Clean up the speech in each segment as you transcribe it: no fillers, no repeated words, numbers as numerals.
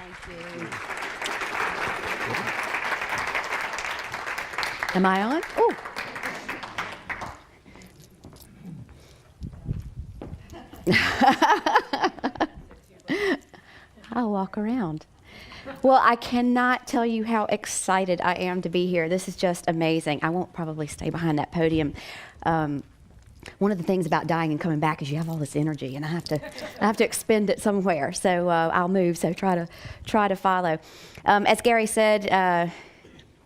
Thank you. Am I on? Oh. I'll walk around. Well, I cannot tell you how excited I am to be here. This is just amazing. I won't probably stay behind that podium. One of the things about dying and coming back is you have all this energy, and I have to expend it somewhere. So I'll move. So try to follow. As Gary said,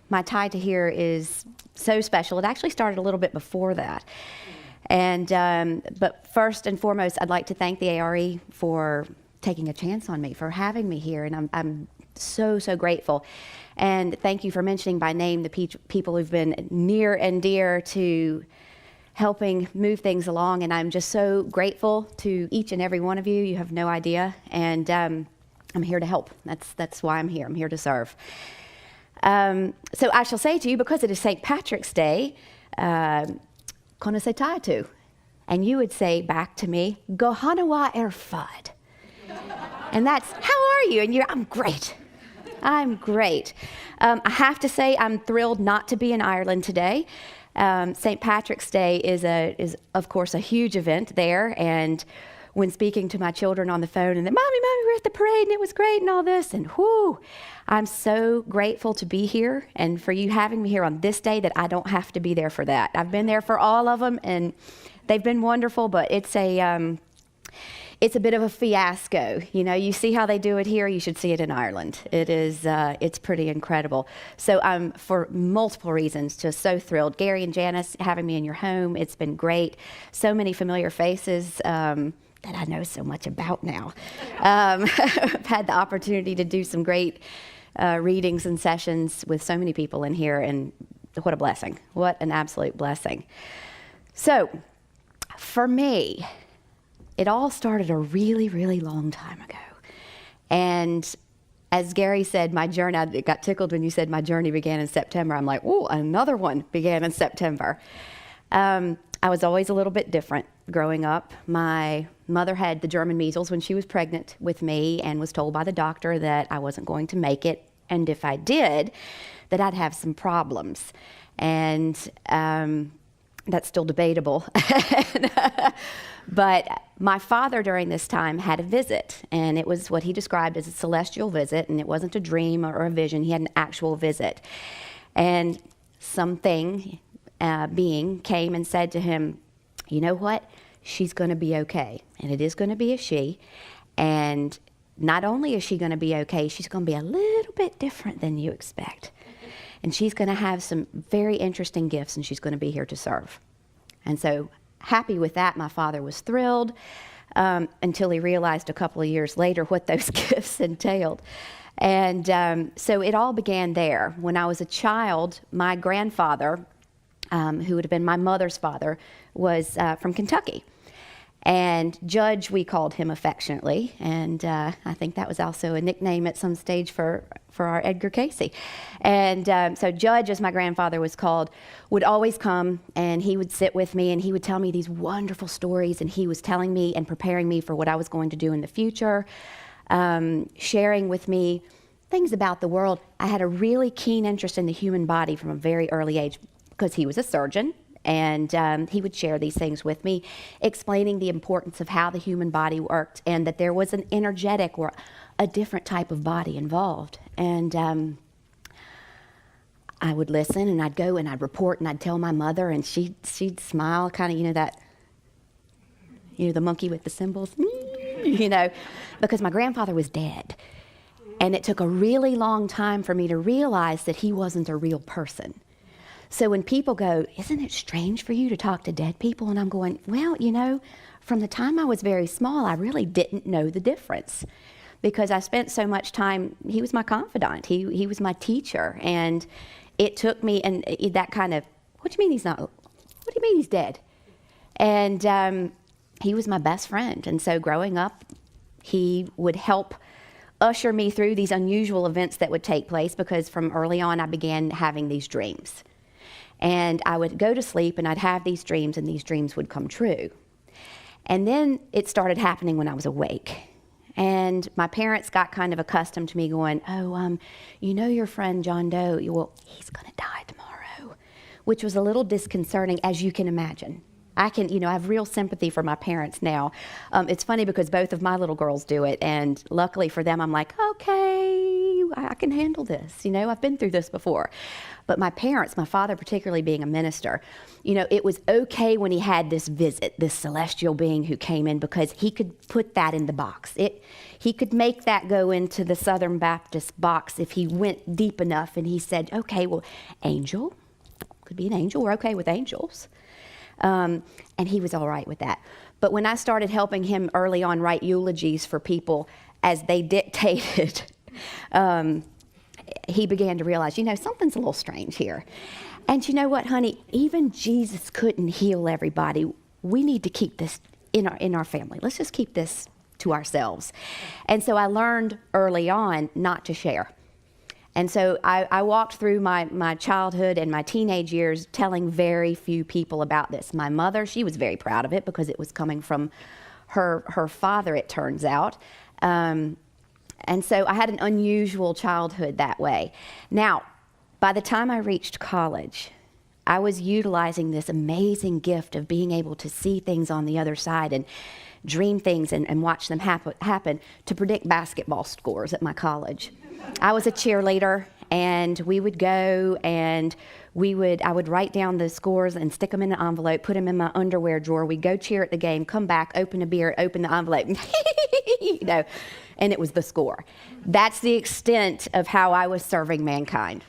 my tie to here is so special. It actually started a little bit before that. And but first and foremost, I'd like to thank the ARE for taking a chance on me, for having me here, and I'm so grateful. And thank you for mentioning by name the people who've been near and dear to helping move things along, and I'm just so grateful to each and every one of you. You have no idea, and I'm here to help. That's why I'm here. I'm here to serve. So I shall say to you, because it is St. Patrick's Day, Kona se taetu, and you would say back to me, Gohanawa fud. And that's, how are you? And I'm great. I'm great. I have to say I'm thrilled not to be in Ireland today. St. Patrick's Day is of course a huge event there, and when speaking to my children on the phone and then, Mommy, we're at the parade and it was great and all this, and whoo, I'm so grateful to be here and for you having me here on this day that I don't have to be there for that. I've been there for all of them and they've been wonderful, but it's a bit of a fiasco. You know, you see how they do it here, you should see it in Ireland. It's pretty incredible. So I'm, for multiple reasons, just so thrilled. Gary and Janice having me in your home, it's been great. So many familiar faces that I know so much about now. I've had the opportunity to do some great readings and sessions with so many people in here, and what a blessing. What an absolute blessing. So, for me, it all started a really long time ago. And as Gary said, my journey, I got tickled when you said my journey began in September. I'm like, oh, another one began in September. I was always a little bit different growing up. My mother had the German measles when she was pregnant with me and was told by the doctor that I wasn't going to make it, and if I did, that I'd have some problems. And that's still debatable. But my father during this time had a visit, and it was what he described as a celestial visit, and it wasn't a dream or a vision. He had an actual visit. And something, being, came and said to him, you know what? She's going to be okay, and it is going to be a she. And not only is she going to be okay, she's going to be a little bit different than you expect. And she's going to have some very interesting gifts, and she's going to be here to serve. And so, happy with that, my father was thrilled until he realized a couple of years later what those gifts entailed. And so it all began there. When I was a child, my grandfather, who would have been my mother's father, was from Kentucky. And Judge, we called him affectionately, and I think that was also a nickname at some stage for our Edgar Casey. And so Judge, as my grandfather was called, would always come, and he would sit with me, and he would tell me these wonderful stories, and he was telling me and preparing me for what I was going to do in the future, sharing with me things about the world. I had a really keen interest in the human body from a very early age because he was a surgeon. And he would share these things with me, explaining the importance of how the human body worked and that there was an energetic or a different type of body involved. And I would listen, and I'd go and I'd report, and I'd tell my mother, and she'd smile, kind of, the monkey with the cymbals, because my grandfather was dead. And it took a really long time for me to realize that he wasn't a real person. So when people go, isn't it strange for you to talk to dead people? And I'm going, well, from the time I was very small, I really didn't know the difference because I spent so much time, he was my confidant, he was my teacher. And it took me, and that kind of, what do you mean he's not, what do you mean he's dead? And he was my best friend. And so growing up, he would help usher me through these unusual events that would take place because from early on, I began having these dreams. And I would go to sleep and I'd have these dreams, and these dreams would come true. And then it started happening when I was awake. And my parents got kind of accustomed to me going, oh, you know your friend John Doe, well, he's going to die tomorrow, which was a little disconcerting, as you can imagine. I have real sympathy for my parents now. It's funny because both of my little girls do it, and luckily for them, I'm like, okay, I can handle this. I've been through this before. But my parents, my father particularly being a minister, it was okay when he had this visit, this celestial being who came in, because he could put that in the box. He could make that go into the Southern Baptist box if he went deep enough, and he said, okay, well, angel, could be an angel, we're okay with angels. And he was all right with that. But when I started helping him early on write eulogies for people as they dictated, he began to realize, something's a little strange here. And you know what, honey? Even Jesus couldn't heal everybody. We need to keep this in our family. Let's just keep this to ourselves. And so I learned early on not to share. And so I walked through my childhood and my teenage years telling very few people about this. My mother, she was very proud of it because it was coming from her father, it turns out. And so I had an unusual childhood that way. Now, by the time I reached college, I was utilizing this amazing gift of being able to see things on the other side and dream things and watch them happen to predict basketball scores at my college. I was a cheerleader, and we would go and I would write down the scores and stick them in an envelope, put them in my underwear drawer. We'd go cheer at the game, come back, open a beer, open the envelope, and it was the score. That's the extent of how I was serving mankind.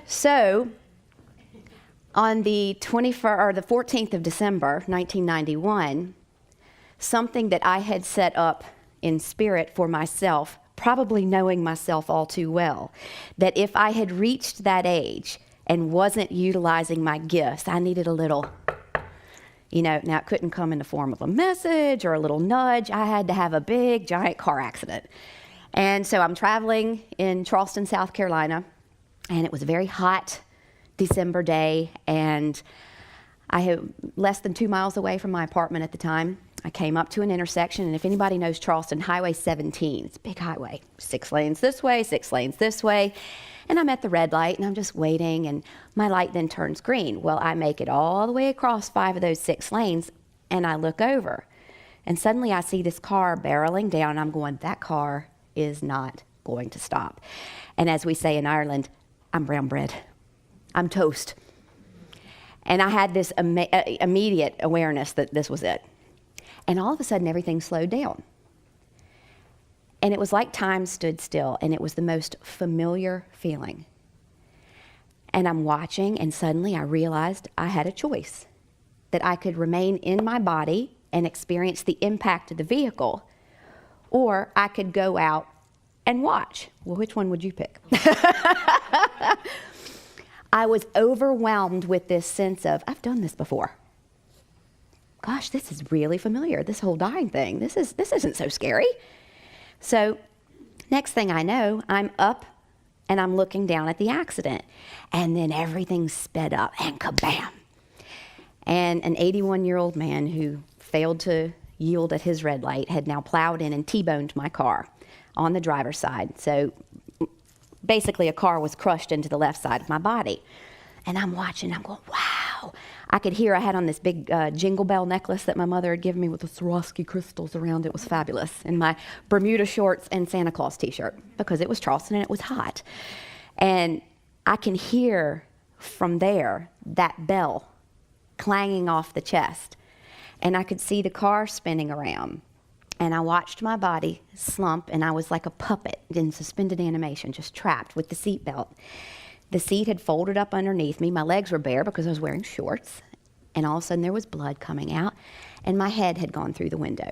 So, on the 14th of December, 1991, something that I had set up in spirit for myself, probably knowing myself all too well, that if I had reached that age and wasn't utilizing my gifts, I needed a little, now it couldn't come in the form of a message or a little nudge. I had to have a big, giant car accident. And so I'm traveling in Charleston, South Carolina, and it was a very hot December day, and I had less than 2 miles away from my apartment at the time. I came up to an intersection, and if anybody knows Charleston, Highway 17, it's a big highway, 6 lanes this way, 6 lanes this way, and I'm at the red light, and I'm just waiting, and my light then turns green. Well, I make it all the way across 5 of those 6 lanes, and I look over, and suddenly I see this car barreling down, and I'm going, that car is not going to stop. And as we say in Ireland, I'm brown bread. I'm toast. And I had this immediate awareness that this was it. And all of a sudden, everything slowed down. And it was like time stood still, and it was the most familiar feeling. And I'm watching, and suddenly I realized I had a choice, that I could remain in my body and experience the impact of the vehicle, or I could go out and watch. Well, which one would you pick? I was overwhelmed with this sense of, I've done this before. Gosh, this is really familiar, this whole dying thing. This isn't so scary. So next thing I know, I'm up and I'm looking down at the accident. And then everything sped up and kabam. And an 81-year-old man who failed to yield at his red light had now plowed in and T-boned my car on the driver's side. So basically a car was crushed into the left side of my body. And I'm watching, I'm going, wow. I could hear I had on this big jingle bell necklace that my mother had given me with the Swarovski crystals around it. It was fabulous. And my Bermuda shorts and Santa Claus t-shirt, because it was Charleston and it was hot. And I can hear from there that bell clanging off the chest. And I could see the car spinning around. And I watched my body slump, and I was like a puppet in suspended animation, just trapped with the seatbelt. The seat had folded up underneath me. My legs were bare because I was wearing shorts. And all of a sudden there was blood coming out, and my head had gone through the window.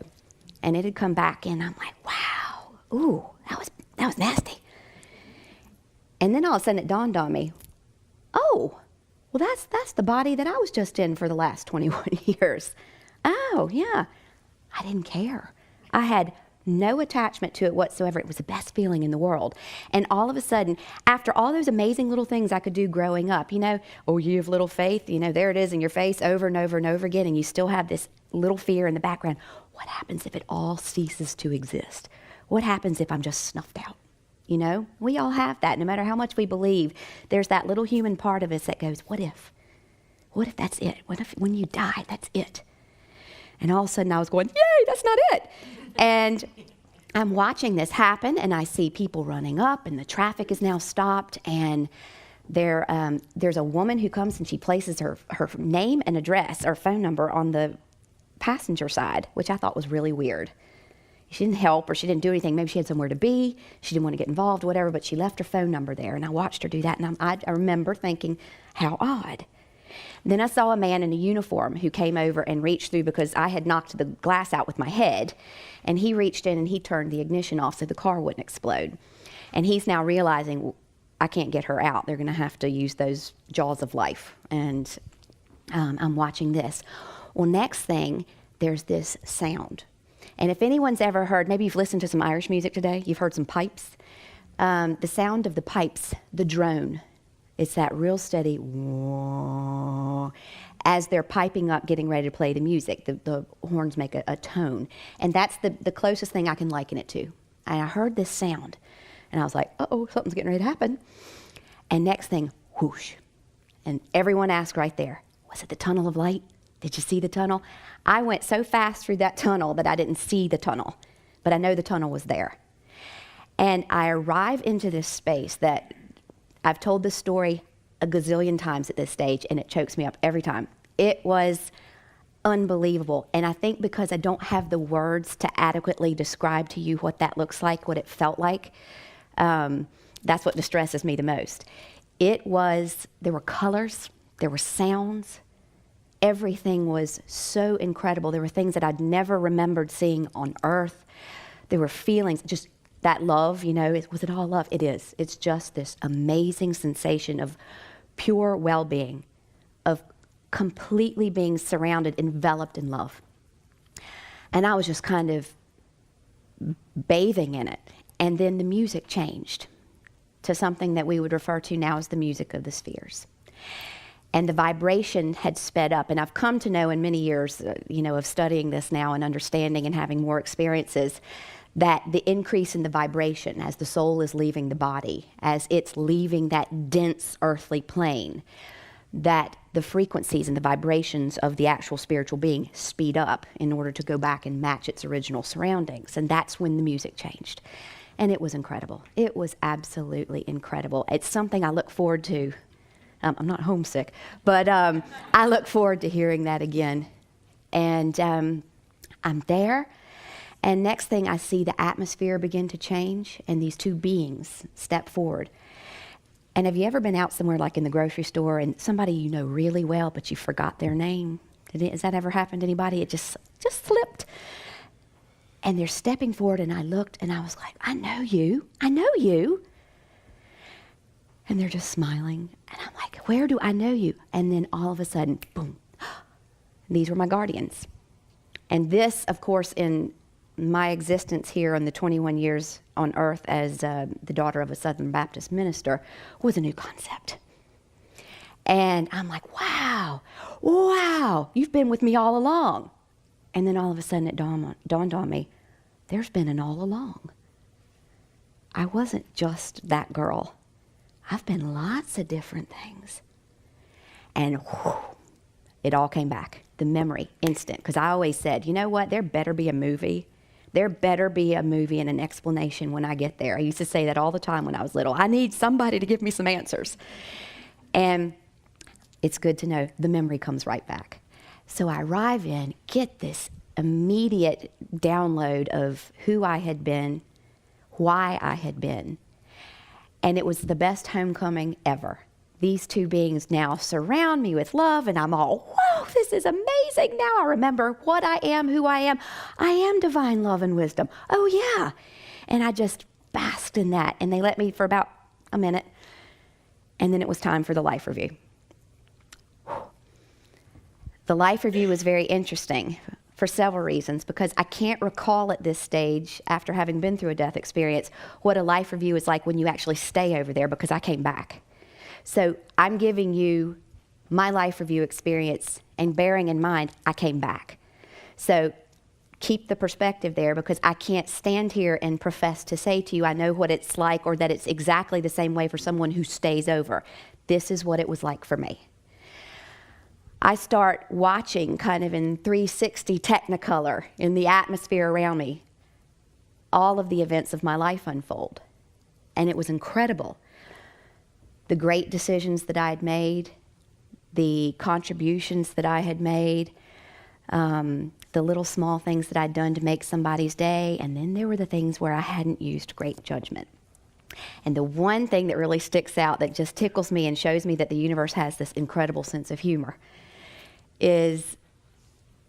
And it had come back in. I'm like, wow, ooh, that was nasty. And then all of a sudden it dawned on me, oh, well that's the body that I was just in for the last 21 years. Oh, yeah. I didn't care. I had no attachment to it whatsoever. It was the best feeling in the world. And all of a sudden, after all those amazing little things I could do growing up, oh, you have little faith, there it is in your face over and over and over again, and you still have this little fear in the background. what happens if it all ceases to exist? What happens if I'm just snuffed out? You know, we all have that. No matter how much we believe, there's that little human part of us that goes, what if? What if that's it? What if when you die, that's it? And all of a sudden I was going, yay, that's not it. And I'm watching this happen, and I see people running up, and the traffic is now stopped, and there's a woman who comes and she places her name and address or phone number on the passenger side, which I thought was really weird. She didn't help or she didn't do anything. Maybe she had somewhere to be. She didn't want to get involved, whatever, but she left her phone number there, and I watched her do that, and I remember thinking, how odd. Then I saw a man in a uniform who came over and reached through because I had knocked the glass out with my head, and he reached in and he turned the ignition off so the car wouldn't explode. And he's now realizing, I can't get her out. They're going to have to use those jaws of life. And I'm watching this. Well, next thing, there's this sound. And if anyone's ever heard, maybe you've listened to some Irish music today, you've heard some pipes. The sound of the pipes, the drone, it's that real steady whoa, as they're piping up, getting ready to play the music. The horns make a tone. And that's the closest thing I can liken it to. And I heard this sound. And I was like, uh-oh, something's getting ready to happen. And next thing, whoosh. And everyone asked right there, was it the tunnel of light? Did you see the tunnel? I went so fast through that tunnel that I didn't see the tunnel, but I know the tunnel was there. And I arrive into this space that I've told this story a gazillion times at this stage, and it chokes me up every time. It was unbelievable. And I think because I don't have the words to adequately describe to you what that looks like, what it felt like, that's what distresses me the most. There were colors, there were sounds, everything was so incredible. There were things that I'd never remembered seeing on earth. There were feelings, just that love, you know, was it all love? It is. It's just this amazing sensation of pure well-being, of completely being surrounded, enveloped in love. And I was just kind of bathing in it. And then the music changed to something that we would refer to now as the music of the spheres. And the vibration had sped up. And I've come to know in many years, of studying this now and understanding and having more experiences, that the increase in the vibration as the soul is leaving the body, as it's leaving that dense earthly plane, that the frequencies and the vibrations of the actual spiritual being speed up in order to go back and match its original surroundings. And that's when the music changed. And it was incredible. It was absolutely incredible. It's something I look forward to. I'm not homesick, but I look forward to hearing that again. And I'm there, and next thing I see the atmosphere begin to change, and these two beings step forward. And have you ever been out somewhere like in the grocery store and somebody you know really well, but you forgot their name? Has that ever happened to anybody? It just slipped. And they're stepping forward, and I looked, and I was like, I know you. And they're just smiling. And I'm like, where do I know you? And then all of a sudden, boom, these were my guardians. And this, of course, in my existence here in the 21 years on earth as the daughter of a Southern Baptist minister, was a new concept. And I'm like, wow, you've been with me all along. And then all of a sudden it dawned on me, there's been an all along. I wasn't just that girl. I've been lots of different things. And it all came back. The memory, instant. Because I always said, you know what, there better be a movie. There better be a movie and an explanation when I get there. I used to say that all the time when I was little. I need somebody to give me some answers. And it's good to know the memory comes right back. So I arrive in, get this immediate download of who I had been, why I had been. And it was the best homecoming ever. These two beings now surround me with love, and I'm all, whoa, this is amazing. Now I remember what I am, who I am. I am divine love and wisdom. Oh, yeah. And I just basked in that. And they let me for about a minute. And then it was time for the life review. The life review was very interesting for several reasons, because I can't recall at this stage, after having been through a death experience, what a life review is like when you actually stay over there, because I came back. So I'm giving you my life review experience and bearing in mind I came back. So keep the perspective there, because I can't stand here and profess to say to you, I know what it's like, or that it's exactly the same way for someone who stays over. This is what it was like for me. I start watching kind of in 360 Technicolor in the atmosphere around me, all of the events of my life unfold. And it was incredible. The great decisions that I had made, the contributions that I had made, the little small things that I'd done to make somebody's day, and then there were the things where I hadn't used great judgment. And the one thing that really sticks out, that just tickles me and shows me that the universe has this incredible sense of humor, is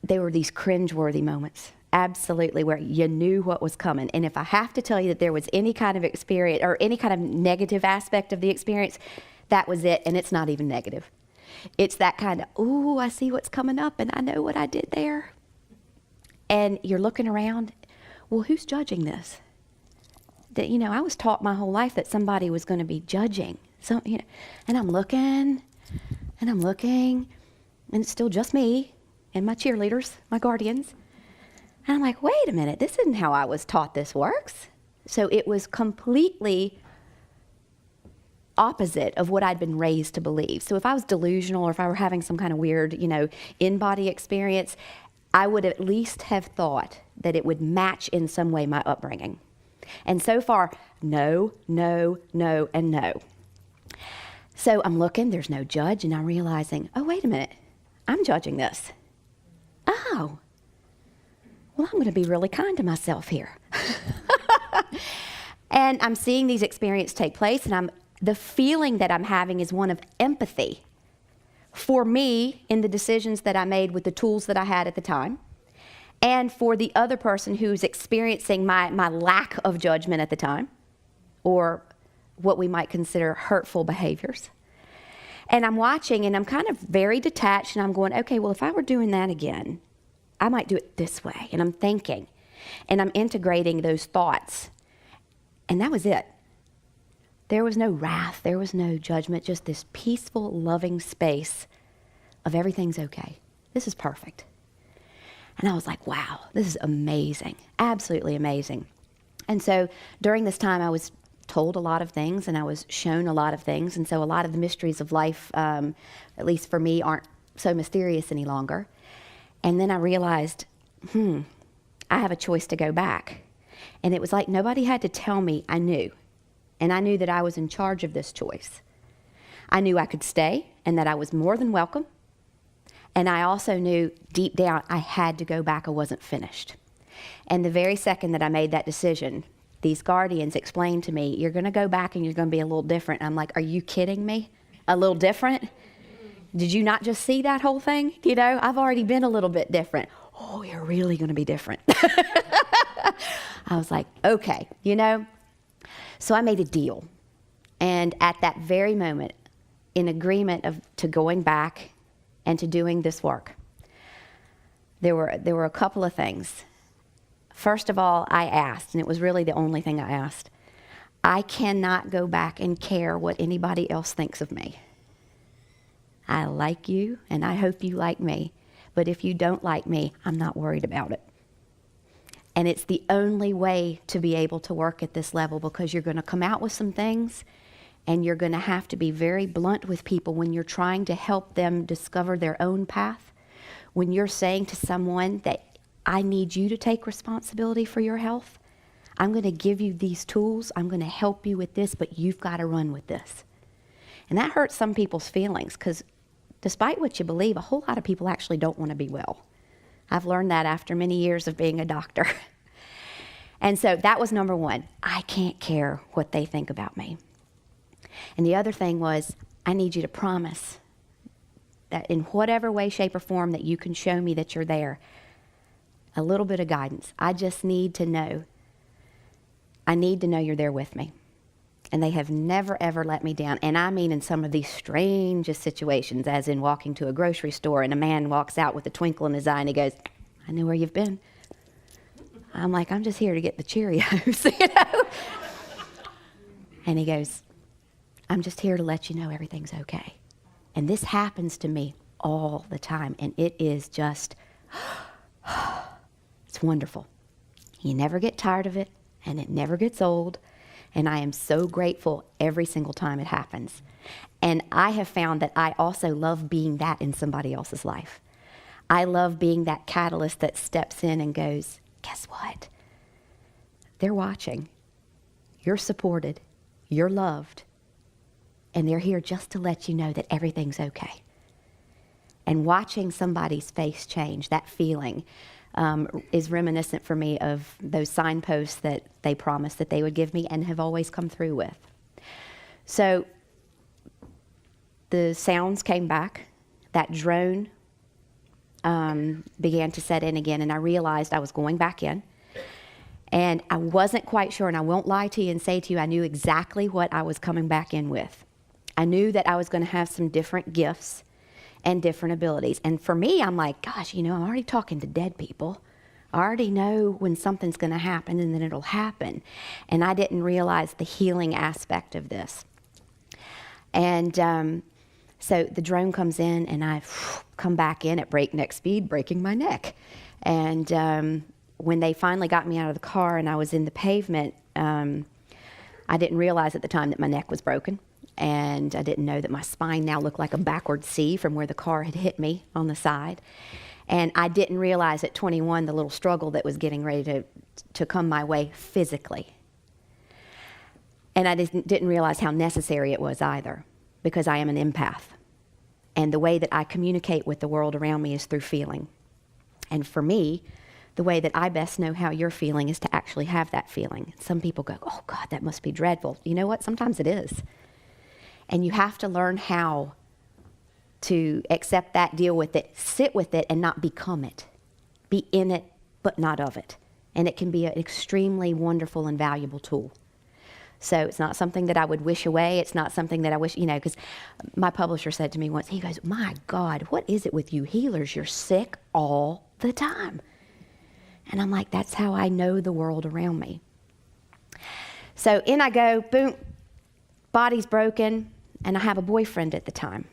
they were these cringeworthy moments, absolutely, where you knew what was coming. And if I have to tell you that there was any kind of experience or any kind of negative aspect of the experience, that was it, and it's not even negative. It's that kind of, ooh, I see what's coming up, and I know what I did there. And you're looking around, well, who's judging this? That, I was taught my whole life that somebody was going to be judging. So, and I'm looking, and it's still just me and my cheerleaders, my guardians. And I'm like, wait a minute, this isn't how I was taught this works. So it was completely opposite of what I'd been raised to believe. So if I was delusional, or if I were having some kind of weird, in-body experience, I would at least have thought that it would match in some way my upbringing. And so far, no, no, no, and no. So I'm looking, there's no judge, and I'm realizing, oh, wait a minute, I'm judging this. Oh, well, I'm going to be really kind to myself here. And I'm seeing these experiences take place, and the feeling that I'm having is one of empathy for me in the decisions that I made with the tools that I had at the time, and for the other person who's experiencing my lack of judgment at the time, or what we might consider hurtful behaviors. And I'm watching, and I'm kind of very detached, and I'm going, okay, well, if I were doing that again, I might do it this way. And I'm thinking, and I'm integrating those thoughts. And that was it. There was no wrath, there was no judgment, just this peaceful, loving space of everything's okay. This is perfect. And I was like, wow, this is amazing, absolutely amazing. And so during this time, I was told a lot of things, and I was shown a lot of things. And so a lot of the mysteries of life, at least for me, aren't so mysterious any longer. And then I realized, I have a choice to go back. And it was like nobody had to tell me. I knew. And I knew that I was in charge of this choice. I knew I could stay, and that I was more than welcome. And I also knew deep down I had to go back. I wasn't finished. And the very second that I made that decision, these guardians explained to me, you're going to go back and you're going to be a little different. I'm like, are you kidding me? A little different? Did you not just see that whole thing? I've already been a little bit different. Oh, you're really going to be different. I was like, okay, So I made a deal. And at that very moment, in agreement to going back and to doing this work, there were a couple of things. First of all, I asked, and it was really the only thing I asked, I cannot go back and care what anybody else thinks of me. I like you, and I hope you like me. But if you don't like me, I'm not worried about it. And it's the only way to be able to work at this level, because you're going to come out with some things, and you're going to have to be very blunt with people when you're trying to help them discover their own path. When you're saying to someone that I need you to take responsibility for your health, I'm going to give you these tools, I'm going to help you with this, but you've got to run with this. And that hurts some people's feelings, because despite what you believe, a whole lot of people actually don't want to be well. I've learned that after many years of being a doctor. And so that was number one. I can't care what they think about me. And the other thing was, I need you to promise that in whatever way, shape, or form that you can show me that you're there, a little bit of guidance. I just need to know. I need to know you're there with me. And they have never, ever let me down. And I mean in some of these strangest situations, as in walking to a grocery store and a man walks out with a twinkle in his eye and he goes, I know where you've been. I'm like, I'm just here to get the Cheerios, And he goes, I'm just here to let you know everything's okay. And this happens to me all the time. And it is just, it's It's wonderful. You never get tired of it, and it never gets old. And I am so grateful every single time it happens. And I have found that I also love being that in somebody else's life. I love being that catalyst that steps in and goes, guess what? They're watching. You're supported. You're loved. And they're here just to let you know that everything's okay. And watching somebody's face change, that feeling, is reminiscent for me of those signposts that they promised that they would give me and have always come through with. So the sounds came back. That drone began to set in again, and I realized I was going back in. And I wasn't quite sure, and I won't lie to you and say to you, I knew exactly what I was coming back in with. I knew that I was going to have some different gifts and different abilities. And for me, I'm like, gosh, I'm already talking to dead people. I already know when something's going to happen, and then it'll happen. And I didn't realize the healing aspect of this. And so the drone comes in, and I come back in at breakneck speed, breaking my neck. And when they finally got me out of the car and I was in the pavement, I didn't realize at the time that my neck was broken. And I didn't know that my spine now looked like a backward C from where the car had hit me on the side. And I didn't realize at 21 the little struggle that was getting ready to come my way physically. And I didn't realize how necessary it was either, because I am an empath. And the way that I communicate with the world around me is through feeling. And for me, the way that I best know how you're feeling is to actually have that feeling. Some people go, oh God, that must be dreadful. You know what? Sometimes it is. And you have to learn how to accept that, deal with it, sit with it, and not become it. Be in it, but not of it. And it can be an extremely wonderful and valuable tool. So it's not something that I would wish away. It's not something that I wish, because my publisher said to me once, he goes, my God, what is it with you healers? You're sick all the time. And I'm like, that's how I know the world around me. So in I go, boom, body's broken, and I have a boyfriend at the time.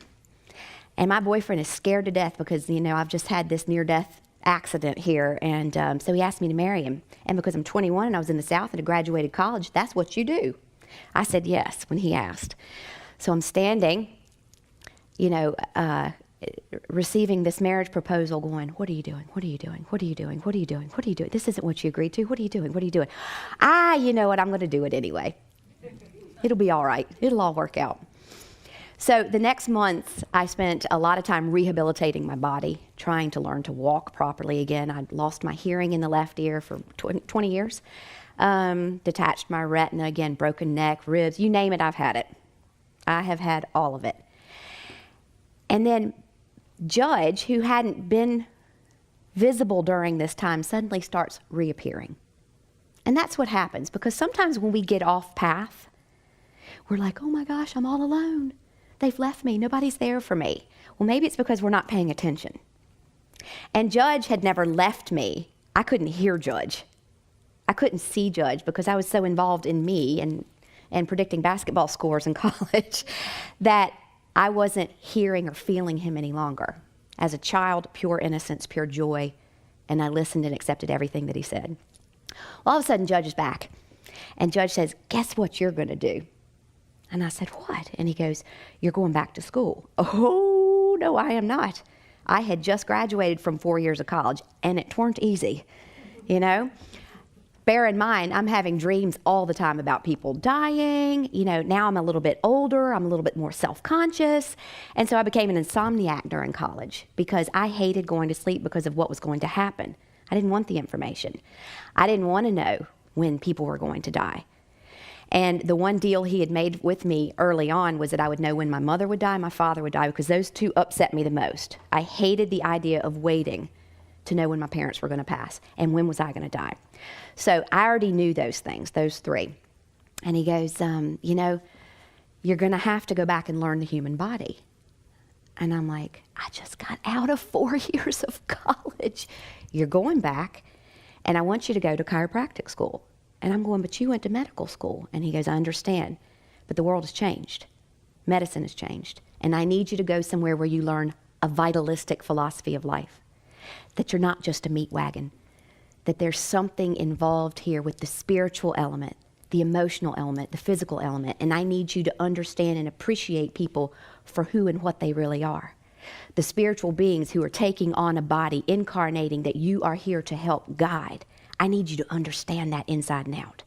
And my boyfriend is scared to death because, I've just had this near-death accident here, and so he asked me to marry him. And because I'm 21 and I was in the South and had graduated college, that's what you do. I said yes when he asked. So I'm standing, receiving this marriage proposal going, what are you doing? What are you doing? What are you doing? What are you doing? What are you doing? This isn't what you agreed to. What are you doing? What are you doing? You know what? I'm going to do it anyway. It'll be all right. It'll all work out. So the next month, I spent a lot of time rehabilitating my body, trying to learn to walk properly again. I'd lost my hearing in the left ear for 20 years, detached my retina again, broken neck, ribs, you name it, I've had it. I have had all of it. And then Judge, who hadn't been visible during this time, suddenly starts reappearing. And that's what happens, because sometimes when we get off path, we're like, oh my gosh, I'm all alone. They've left me. Nobody's there for me. Well, maybe it's because we're not paying attention. And Judge had never left me. I couldn't hear Judge. I couldn't see Judge because I was so involved in me and predicting basketball scores in college that I wasn't hearing or feeling him any longer. As a child, pure innocence, pure joy, and I listened and accepted everything that he said. All of a sudden, Judge is back. And Judge says, guess what you're going to do? And I said, what? And he goes, you're going back to school. Oh, no, I am not. I had just graduated from 4 years of college, and it weren't easy, Bear in mind, I'm having dreams all the time about people dying. Now I'm a little bit older. I'm a little bit more self-conscious. And so I became an insomniac during college because I hated going to sleep because of what was going to happen. I didn't want the information. I didn't want to know when people were going to die. And the one deal he had made with me early on was that I would know when my mother would die, my father would die, because those two upset me the most. I hated the idea of waiting to know when my parents were going to pass and when was I going to die. So I already knew those things, those three. And he goes, you're going to have to go back and learn the human body. And I'm like, I just got out of 4 years of college. You're going back, and I want you to go to chiropractic school. And I'm going, but you went to medical school. And he goes, I understand, but the world has changed. Medicine has changed. And I need you to go somewhere where you learn a vitalistic philosophy of life, that you're not just a meat wagon, that there's something involved here with the spiritual element, the emotional element, the physical element, and I need you to understand and appreciate people for who and what they really are. The spiritual beings who are taking on a body, incarnating, that you are here to help guide. I need you to understand that inside and out.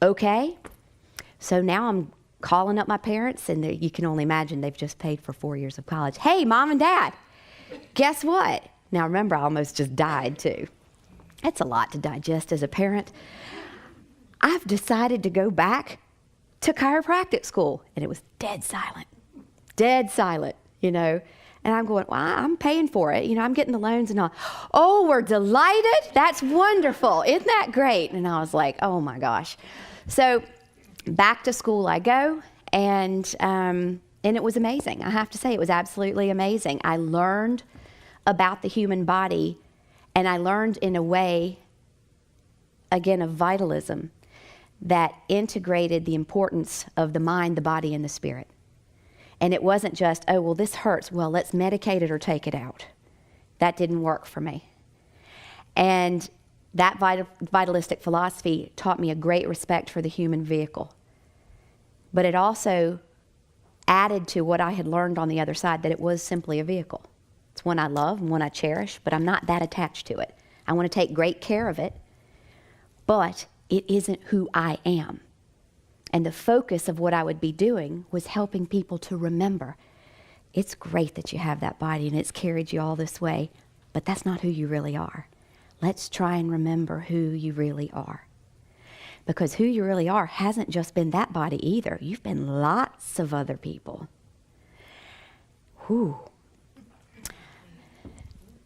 Okay? So now I'm calling up my parents, and you can only imagine they've just paid for 4 years of college. Hey, Mom and Dad, guess what? Now remember, I almost just died too. It's a lot to digest as a parent. I've decided to go back to chiropractic school, and it was dead silent, you know. And I'm going, well, I'm paying for it. You know, I'm getting the loans and all. Oh, we're delighted. That's wonderful. Isn't that great? And I was like, oh my gosh. So back to school I go, and it was amazing. I have to say, it was absolutely amazing. I learned about the human body, and I learned in a way, again, of vitalism that integrated the importance of the mind, the body, and the spirit. And it wasn't just, oh, well, this hurts. Well, let's medicate it or take it out. That didn't work for me. And that vitalistic philosophy taught me a great respect for the human vehicle. But it also added to what I had learned on the other side, that it was simply a vehicle. It's one I love and one I cherish, but I'm not that attached to it. I want to take great care of it, but it isn't who I am. And the focus of what I would be doing was helping people to remember, it's great that you have that body and it's carried you all this way, but that's not who you really are. Let's try and remember who you really are. Because who you really are hasn't just been that body either. You've been lots of other people. Whew.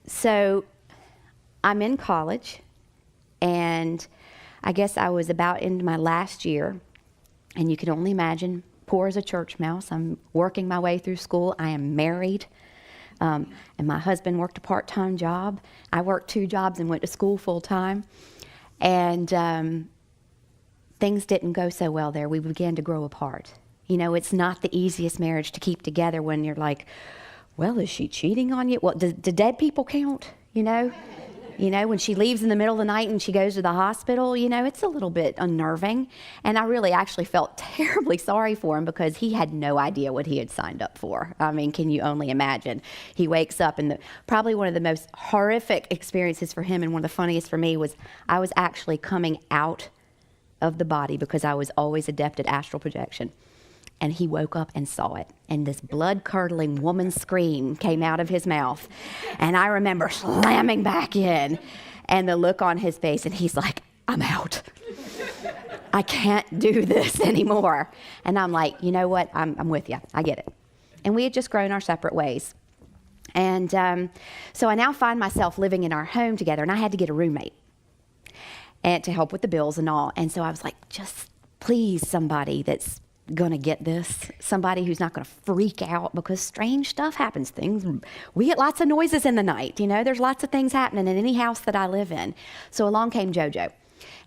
So I'm in college, and I guess I was about into my last year, and you can only imagine, poor as a church mouse. I'm working my way through school. I am married, and my husband worked a part-time job. I worked 2 jobs and went to school full-time, and things didn't go so well there. We began to grow apart. You know, it's not the easiest marriage to keep together when you're like, well, is she cheating on you? Well, do dead people count, you know? You know, when she leaves in the middle of the night and she goes to the hospital, you know, it's a little bit unnerving. And I really actually felt terribly sorry for him because he had no idea what he had signed up for. I mean, can you only imagine? He wakes up, and probably one of the most horrific experiences for him and one of the funniest for me was I was actually coming out of the body because I was always adept at astral projection. And he woke up and saw it. And this blood-curdling woman scream came out of his mouth. And I remember slamming back in, and the look on his face, and he's like, I'm out. I can't do this anymore. And I'm like, you know what? I'm with you. I get it. And we had just grown our separate ways. And so I now find myself living in our home together, and I had to get a roommate and to help with the bills and all. And so I was like, just please, somebody that's going to get this, somebody who's not going to freak out, because strange stuff happens. We get lots of noises in the night, you know, there's lots of things happening in any house that I live in. So along came JoJo.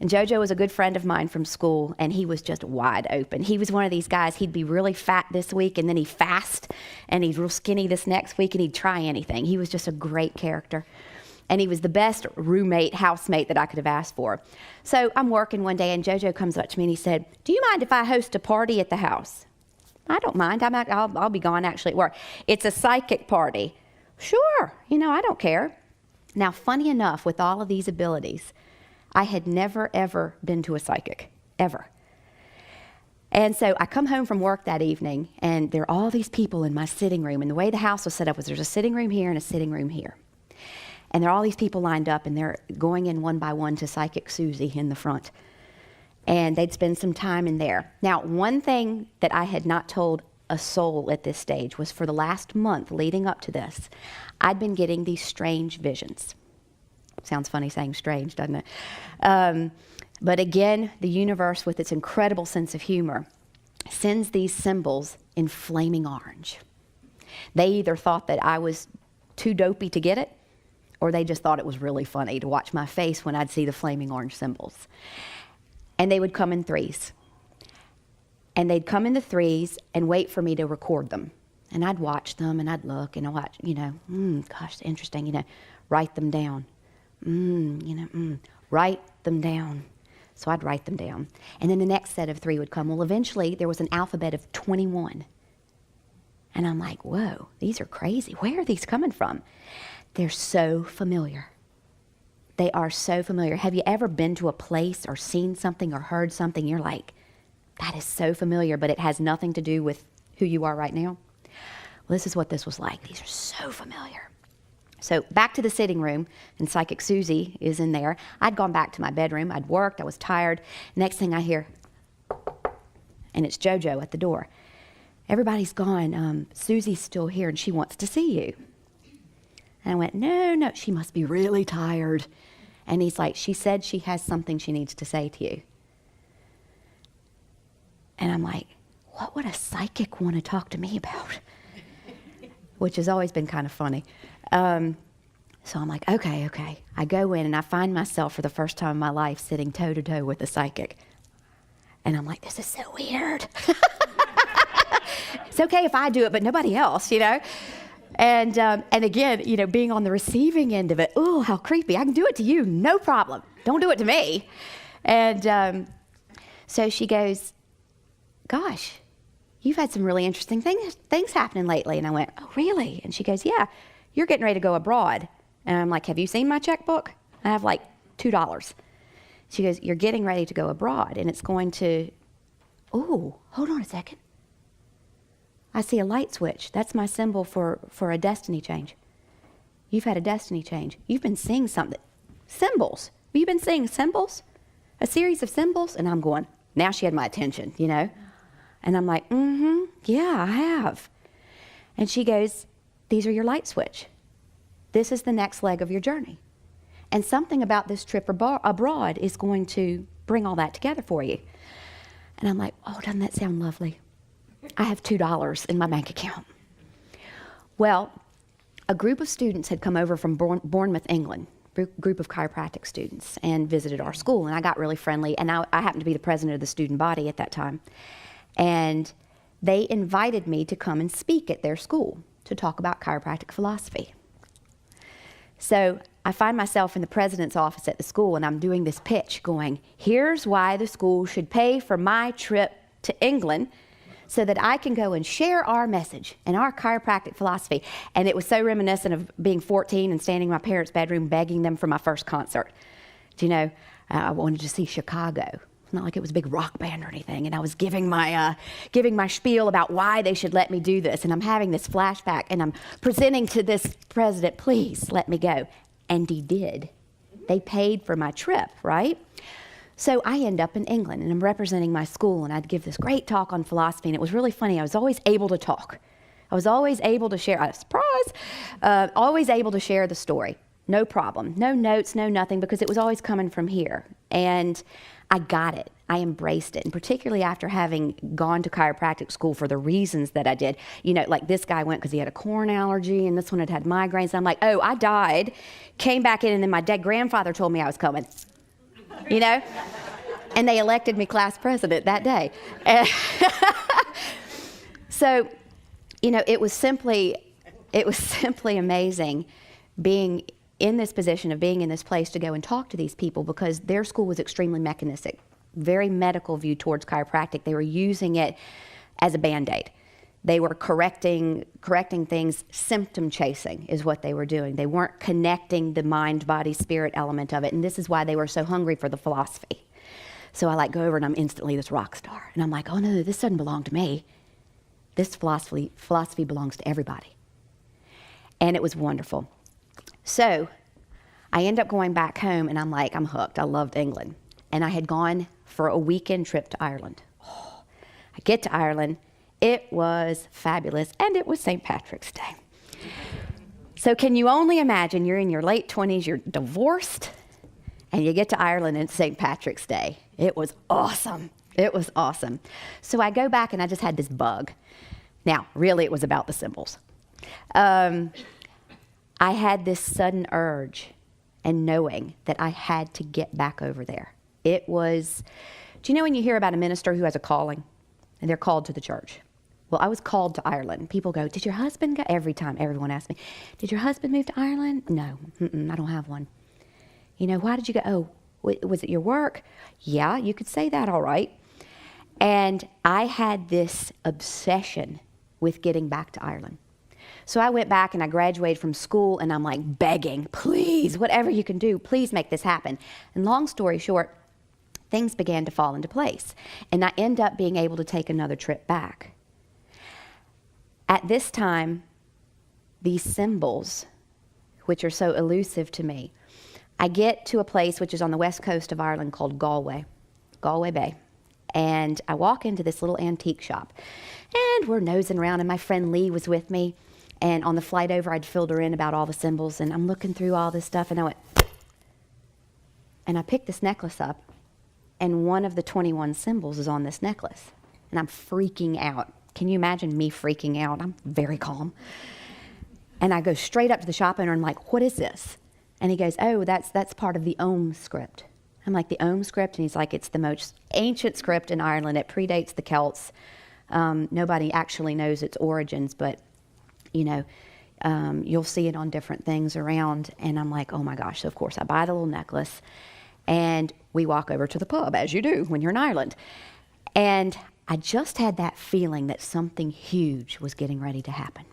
And JoJo was a good friend of mine from school, and he was just wide open. He was one of these guys, he'd be really fat this week, and then he'd fast, and he's real skinny this next week, and he'd try anything. He was just a great character. And he was the best roommate, housemate that I could have asked for. So I'm working one day, and JoJo comes up to me and he said, do you mind if I host a party at the house? I don't mind. I'll be gone actually at work. It's a psychic party. Sure. You know, I don't care. Now, funny enough, with all of these abilities, I had never, ever been to a psychic, ever. And so I come home from work that evening, and there are all these people in my sitting room. And the way the house was set up was there's a sitting room here and a sitting room here. And there are all these people lined up, and they're going in one by one to Psychic Susie in the front. And they'd spend some time in there. Now, one thing that I had not told a soul at this stage was for the last month leading up to this, I'd been getting these strange visions. Sounds funny saying strange, doesn't it? But again, the universe, with its incredible sense of humor, sends these symbols in flaming orange. They either thought that I was too dopey to get it, or they just thought it was really funny to watch my face when I'd see the flaming orange symbols. And they would come in 3s. And they'd come in the 3s and wait for me to record them. And I'd watch them, and I'd look, and I'd watch, you know, gosh, interesting, you know, write them down. Write them down. So I'd write them down. And then the next set of 3 would come. Well, eventually there was an alphabet of 21. And I'm like, whoa, these are crazy. Where are these coming from? They're so familiar. They are so familiar. Have you ever been to a place or seen something or heard something? You're like, that is so familiar, but it has nothing to do with who you are right now. Well, this is what this was like. These are so familiar. So back to the sitting room, and Psychic Susie is in there. I'd gone back to my bedroom. I'd worked. I was tired. Next thing I hear, and it's JoJo at the door. Everybody's gone. Susie's still here, and she wants to see you. And I went, no, she must be really tired. And he's like, she said she has something she needs to say to you. And I'm like, what would a psychic want to talk to me about? Which has always been kind of funny. So I'm like, okay. I go in and I find myself for the first time in my life sitting toe to toe with a psychic. And I'm like, this is so weird. It's okay if I do it, but nobody else, And again, being on the receiving end of it, oh, how creepy. I can do it to you, no problem. Don't do it to me. And so she goes, gosh, you've had some really interesting things happening lately. And I went, oh, really? And she goes, yeah, you're getting ready to go abroad. And I'm like, have you seen my checkbook? I have like $2. She goes, you're getting ready to go abroad, and it's going to, oh, hold on a second. I see a light switch. That's my symbol for a destiny change. You've had a destiny change. You've been seeing something. Symbols. Have you been seeing symbols? A series of symbols? And I'm going, now she had my attention, And I'm like, yeah, I have. And she goes, these are your light switch. This is the next leg of your journey. And something about this trip abroad is going to bring all that together for you. And I'm like, oh, doesn't that sound lovely? I have $2 in my bank account. Well, a group of students had come over from Bournemouth, England, group of chiropractic students, and visited our school. And I got really friendly. And I happened to be the president of the student body at that time. And they invited me to come and speak at their school to talk about chiropractic philosophy. So I find myself in the president's office at the school, and I'm doing this pitch going, here's why the school should pay for my trip to England so that I can go and share our message and our chiropractic philosophy. And it was so reminiscent of being 14 and standing in my parents' bedroom begging them for my first concert. I wanted to see Chicago. It's not like it was a big rock band or anything. And I was giving my spiel about why they should let me do this. And I'm having this flashback, and I'm presenting to this president, please let me go. And he did. They paid for my trip, right? So I end up in England, and I'm representing my school, and I'd give this great talk on philosophy, and it was really funny. I was always able to talk. I was always able to share, always able to share the story. No problem. No notes, no nothing, because it was always coming from here. And I got it. I embraced it. And particularly after having gone to chiropractic school for the reasons that I did. Like this guy went because he had a corn allergy, and this one had migraines. And I'm like, oh, I died, came back in, and then my dead grandfather told me I was coming. And they elected me class president that day. So, it was simply amazing being in this position of being in this place to go and talk to these people, because their school was extremely mechanistic, very medical view towards chiropractic. They were using it as a Band-Aid. They were correcting things. Symptom chasing is what they were doing. They weren't connecting the mind, body, spirit element of it. And this is why they were so hungry for the philosophy. So I go over, and I'm instantly this rock star. And I'm like, oh no, this doesn't belong to me. This philosophy belongs to everybody. And it was wonderful. So I end up going back home, and I'm like, I'm hooked. I loved England. And I had gone for a weekend trip to Ireland. Oh, I get to Ireland. It was fabulous, and it was St. Patrick's Day. So can you only imagine, you're in your late 20s, you're divorced, and you get to Ireland and it's St. Patrick's Day. It was awesome. It was awesome. So I go back, and I just had this bug. Now, really, it was about the symbols. I had this sudden urge and knowing that I had to get back over there. It was, do you know when you hear about a minister who has a calling and they're called to the church? Well, I was called to Ireland. People go, did your husband go? Every time, everyone asks me, did your husband move to Ireland? No, I don't have one. Why did you go? Oh, was it your work? Yeah, you could say that, all right. And I had this obsession with getting back to Ireland. So I went back and I graduated from school, and I'm like begging, please, whatever you can do, please make this happen. And long story short, things began to fall into place. And I end up being able to take another trip back. At this time, these symbols, which are so elusive to me, I get to a place which is on the west coast of Ireland called Galway Bay. And I walk into this little antique shop, and we're nosing around, and my friend Lee was with me. And on the flight over, I'd filled her in about all the symbols, and I'm looking through all this stuff, and I went, and I picked this necklace up, and one of the 21 symbols is on this necklace. And I'm freaking out. Can you imagine me freaking out? I'm very calm. And I go straight up to the shop owner and I'm like, what is this? And he goes, oh, that's part of the Ogham script. I'm like, the Ogham script? And he's like, it's the most ancient script in Ireland. It predates the Celts. Nobody actually knows its origins, but, you'll see it on different things around. And I'm like, oh my gosh. So, of course, I buy the little necklace, and we walk over to the pub, as you do when you're in Ireland. And I just had that feeling that something huge was getting ready to happen.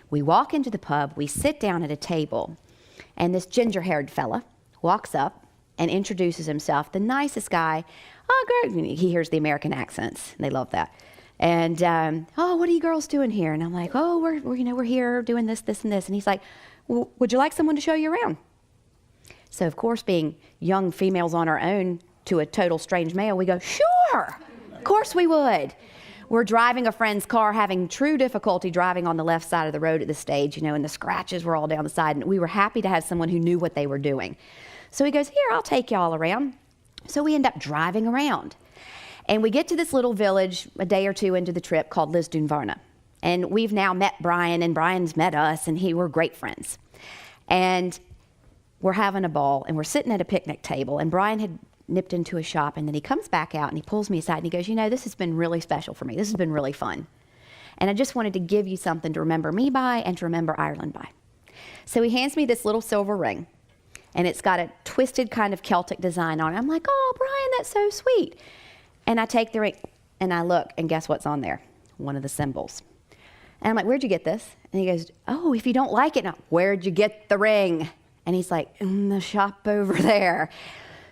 We walk into the pub, we sit down at a table, and this ginger-haired fella walks up and introduces himself, the nicest guy. Oh, great. He hears the American accents. They love that. And, oh, what are you girls doing here? And I'm like, oh, we're here doing this, and this. And he's like, well, would you like someone to show you around? So, of course, being young females on our own to a total strange male, we go, sure, of course we would. We're driving a friend's car, having true difficulty driving on the left side of the road at this stage, and the scratches were all down the side. And we were happy to have someone who knew what they were doing. So he goes, here, I'll take y'all around. So we end up driving around. And we get to this little village a day or two into the trip called Lisdoonvarna. And we've now met Brian, and Brian's met us, and we're great friends. And we're having a ball, and we're sitting at a picnic table, and Brian had nipped into a shop, and then he comes back out, and he pulls me aside, and he goes, this has been really special for me. This has been really fun. And I just wanted to give you something to remember me by and to remember Ireland by. So he hands me this little silver ring, and it's got a twisted kind of Celtic design on it. I'm like, oh, Brian, that's so sweet. And I take the ring, and I look, and guess what's on there? One of the symbols. And I'm like, where'd you get this? And he goes, oh, if you don't like it, now, where'd you get the ring? And he's like, in the shop over there.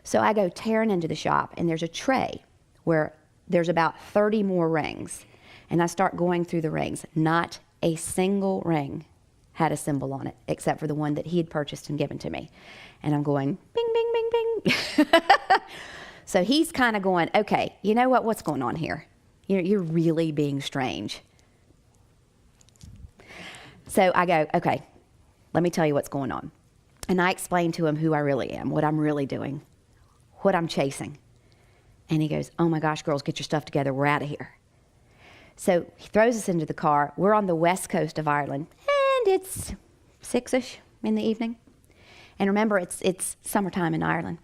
So I go tearing into the shop, and there's a tray where there's about 30 more rings. And I start going through the rings. Not a single ring had a symbol on it, except for the one that he had purchased and given to me. And I'm going, bing, bing, bing, bing. So he's kind of going, okay, you know what? What's going on here? You're really being strange. So I go, okay, let me tell you what's going on. And I explain to him who I really am, what I'm really doing, what I'm chasing. And he goes, oh my gosh, girls, get your stuff together. We're out of here. So he throws us into the car. We're on the west coast of Ireland, and it's 6-ish in the evening. And remember, it's summertime in Ireland,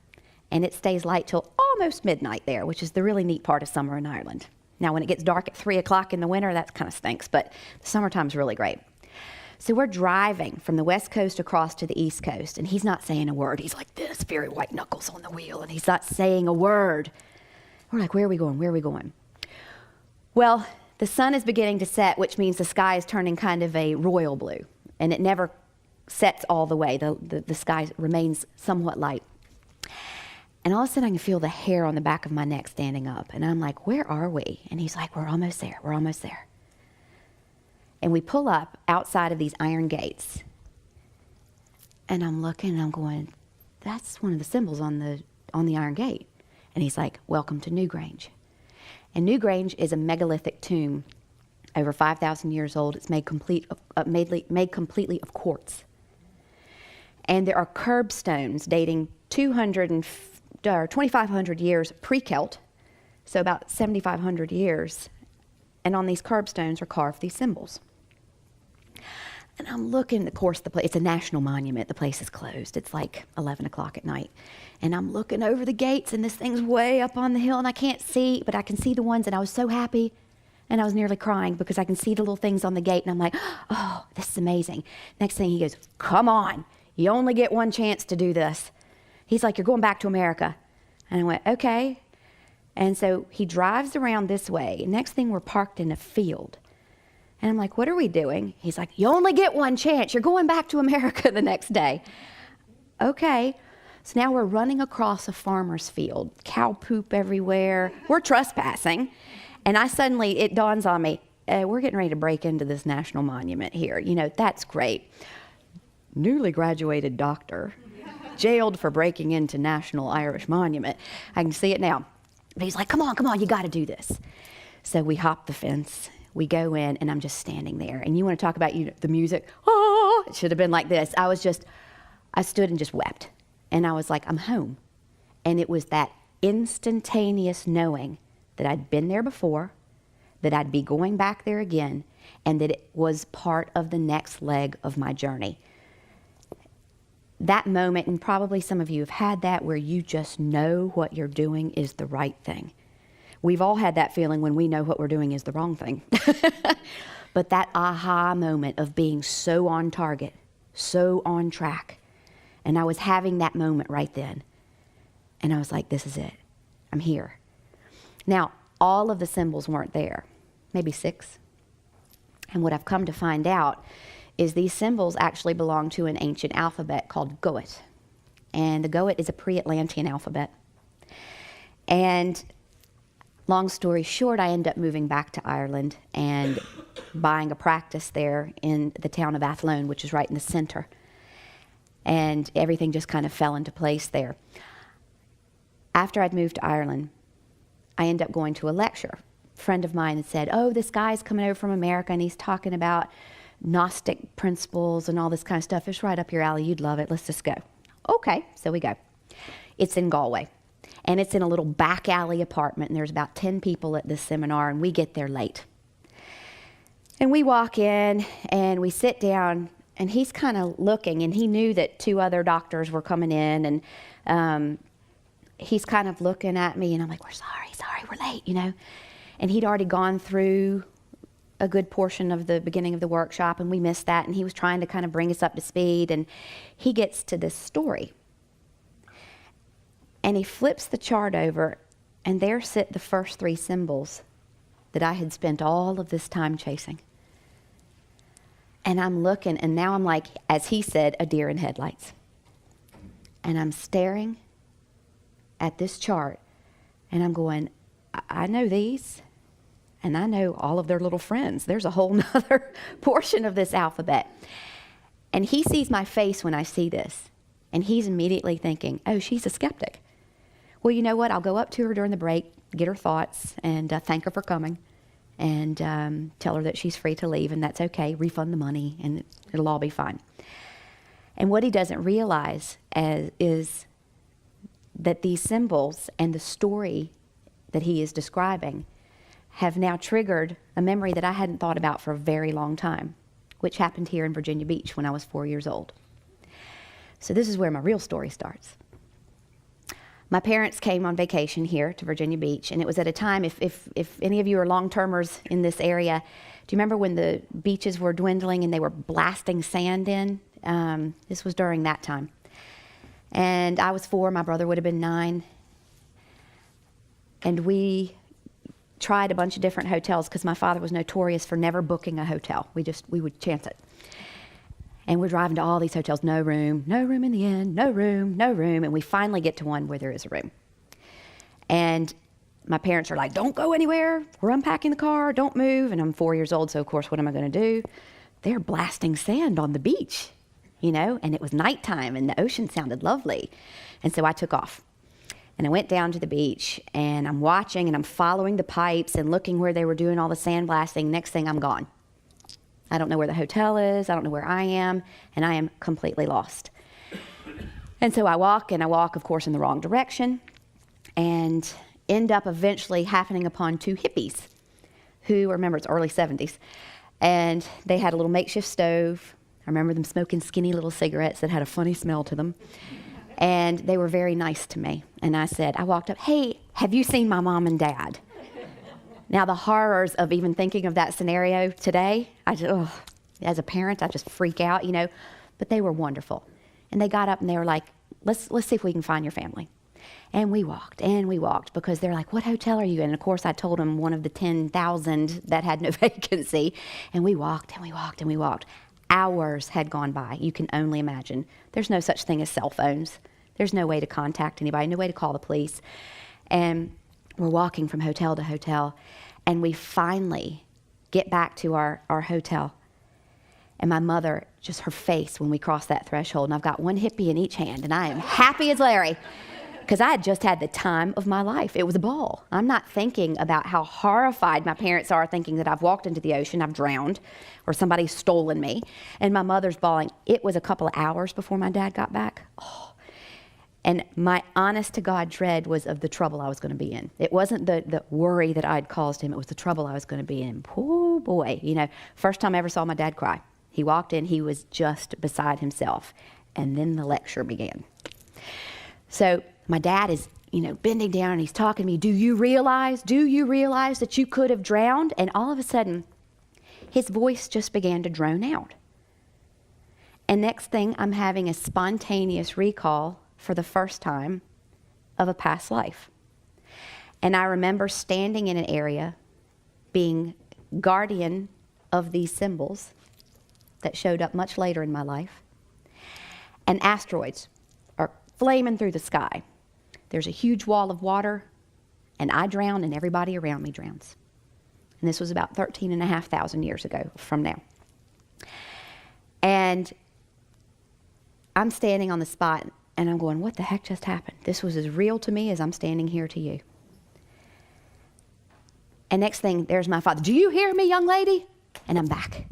and it stays light till almost midnight there, which is the really neat part of summer in Ireland. Now, when it gets dark at 3 o'clock in the winter, that kind of stinks, but the summertime's really great. So we're driving from the west coast across to the east coast, and he's not saying a word. He's like this, very white knuckles on the wheel, and he's not saying a word. We're like, where are we going? Where are we going? Well, the sun is beginning to set, which means the sky is turning kind of a royal blue, and it never sets all the way. The sky remains somewhat light. And all of a sudden, I can feel the hair on the back of my neck standing up, and I'm like, where are we? And he's like, we're almost there. We're almost there. And we pull up outside of these iron gates. And I'm looking, and I'm going, that's one of the symbols on the iron gate. And he's like, welcome to Newgrange. And Newgrange is a megalithic tomb over 5,000 years old. It's made completely of quartz. And there are curbstones dating 2,500 years pre-Celt, so about 7,500 years. And on these curbstones are carved these symbols. And I'm looking, of course, it's a national monument. The place is closed. It's like 11 o'clock at night. And I'm looking over the gates, and this thing's way up on the hill, and I can't see, but I can see the ones, and I was so happy, and I was nearly crying because I can see the little things on the gate, and I'm like, oh, this is amazing. Next thing he goes, come on. You only get one chance to do this. He's like, you're going back to America. And I went, okay. And so he drives around this way. Next thing, we're parked in a field. And I'm like, what are we doing? He's like, you only get one chance. You're going back to America the next day. Okay. So now we're running across a farmer's field, cow poop everywhere. We're trespassing. And it dawns on me, we're getting ready to break into this national monument here. That's great. Newly graduated doctor, jailed for breaking into National Irish Monument. I can see it now. But he's like, come on, you got to do this. So we hop the fence. We go in, and I'm just standing there. And you want to talk about the music? Oh, it should have been like this. I stood and just wept. And I was like, I'm home. And it was that instantaneous knowing that I'd been there before, that I'd be going back there again, and that it was part of the next leg of my journey. That moment, and probably some of you have had that, where you just know what you're doing is the right thing. We've all had that feeling when we know what we're doing is the wrong thing. But that aha moment of being so on target, so on track. And I was having that moment right then. And I was like, this is it. I'm here. Now, all of the symbols weren't there, maybe 6. And what I've come to find out is these symbols actually belong to an ancient alphabet called Goet. And the Goet is a pre-Atlantean alphabet. And long story short, I ended up moving back to Ireland and buying a practice there in the town of Athlone, which is right in the center. And everything just kind of fell into place there. After I'd moved to Ireland, I ended up going to a lecture. A friend of mine had said, oh, this guy's coming over from America, and he's talking about Gnostic principles and all this kind of stuff. It's right up your alley. You'd love it. Let's just go. Okay, so we go. It's in Galway, and it's in a little back alley apartment, and there's about 10 people at this seminar, and we get there late. And we walk in, and we sit down, and he's kind of looking, and he knew that 2 other doctors were coming in, and he's kind of looking at me, and I'm like, we're sorry, we're late, And he'd already gone through a good portion of the beginning of the workshop, and we missed that, and he was trying to kind of bring us up to speed, and he gets to this story. And he flips the chart over, and there sit the first 3 symbols that I had spent all of this time chasing. And I'm looking, and now I'm like, as he said, a deer in headlights. And I'm staring at this chart, and I'm going, I know these, and I know all of their little friends. There's a whole nother portion of this alphabet. And he sees my face when I see this, and he's immediately thinking, oh, she's a skeptic. Well, you know what? I'll go up to her during the break, get her thoughts, and thank her for coming, and tell her that she's free to leave, and that's okay. Refund the money, and it'll all be fine. And what he doesn't realize is that these symbols and the story that he is describing have now triggered a memory that I hadn't thought about for a very long time, which happened here in Virginia Beach when I was 4 years old. So this is where my real story starts. My parents came on vacation here to Virginia Beach, and it was at a time, if any of you are long-termers in this area, do you remember when the beaches were dwindling and they were blasting sand in? This was during that time. And I was 4, my brother would have been 9. And we tried a bunch of different hotels because my father was notorious for never booking a hotel. We would chance it. And we're driving to all these hotels, no room in the inn, no room. And we finally get to one where there is a room. And my parents are like, don't go anywhere. We're unpacking the car, don't move. And I'm 4 years old, so of course, what am I going to do? They're blasting sand on the beach, and it was nighttime and the ocean sounded lovely. And so I took off. And I went down to the beach, and I'm watching, and I'm following the pipes and looking where they were doing all the sand blasting. Next thing, I'm gone. I don't know where the hotel is. I don't know where I am, and I am completely lost. And so I walk, of course, in the wrong direction, and end up eventually happening upon 2 hippies who, remember, it's early 70s, and they had a little makeshift stove. I remember them smoking skinny little cigarettes that had a funny smell to them. And they were very nice to me. And I walked up, hey, have you seen my mom and dad? Now, the horrors of even thinking of that scenario today, as a parent, I just freak out, But they were wonderful. And they got up and they were like, let's see if we can find your family. And we walked because they're like, what hotel are you in? And of course I told them one of the 10,000 that had no vacancy. And we walked and we walked and we walked. Hours had gone by. You can only imagine. There's no such thing as cell phones. There's no way to contact anybody, no way to call the police. And we're walking from hotel to hotel. And we finally get back to our hotel. And my mother, just her face when we cross that threshold, and I've got one hippie in each hand, and I am happy as Larry, because I had just had the time of my life. It was a ball. I'm not thinking about how horrified my parents are, thinking that I've walked into the ocean, I've drowned, or somebody's stolen me, and my mother's bawling. It was a couple of hours before my dad got back. Oh. And my honest-to-God dread was of the trouble I was going to be in. It wasn't the worry that I'd caused him. It was the trouble I was going to be in. Oh, boy. You know, first time I ever saw my dad cry. He walked in. He was just beside himself. And then the lecture began. So my dad is, bending down, and he's talking to me. Do you realize that you could have drowned? And all of a sudden, his voice just began to drone out. And next thing, I'm having a spontaneous recall for the first time of a past life. And I remember standing in an area, being guardian of these symbols that showed up much later in my life. And asteroids are flaming through the sky. There's a huge wall of water, and I drown, and everybody around me drowns. And this was about 13,500 years ago from now. And I'm standing on the spot, and I'm going, what the heck just happened? This was as real to me as I'm standing here to you. And next thing, there's my father. Do you hear me, young lady? And I'm back.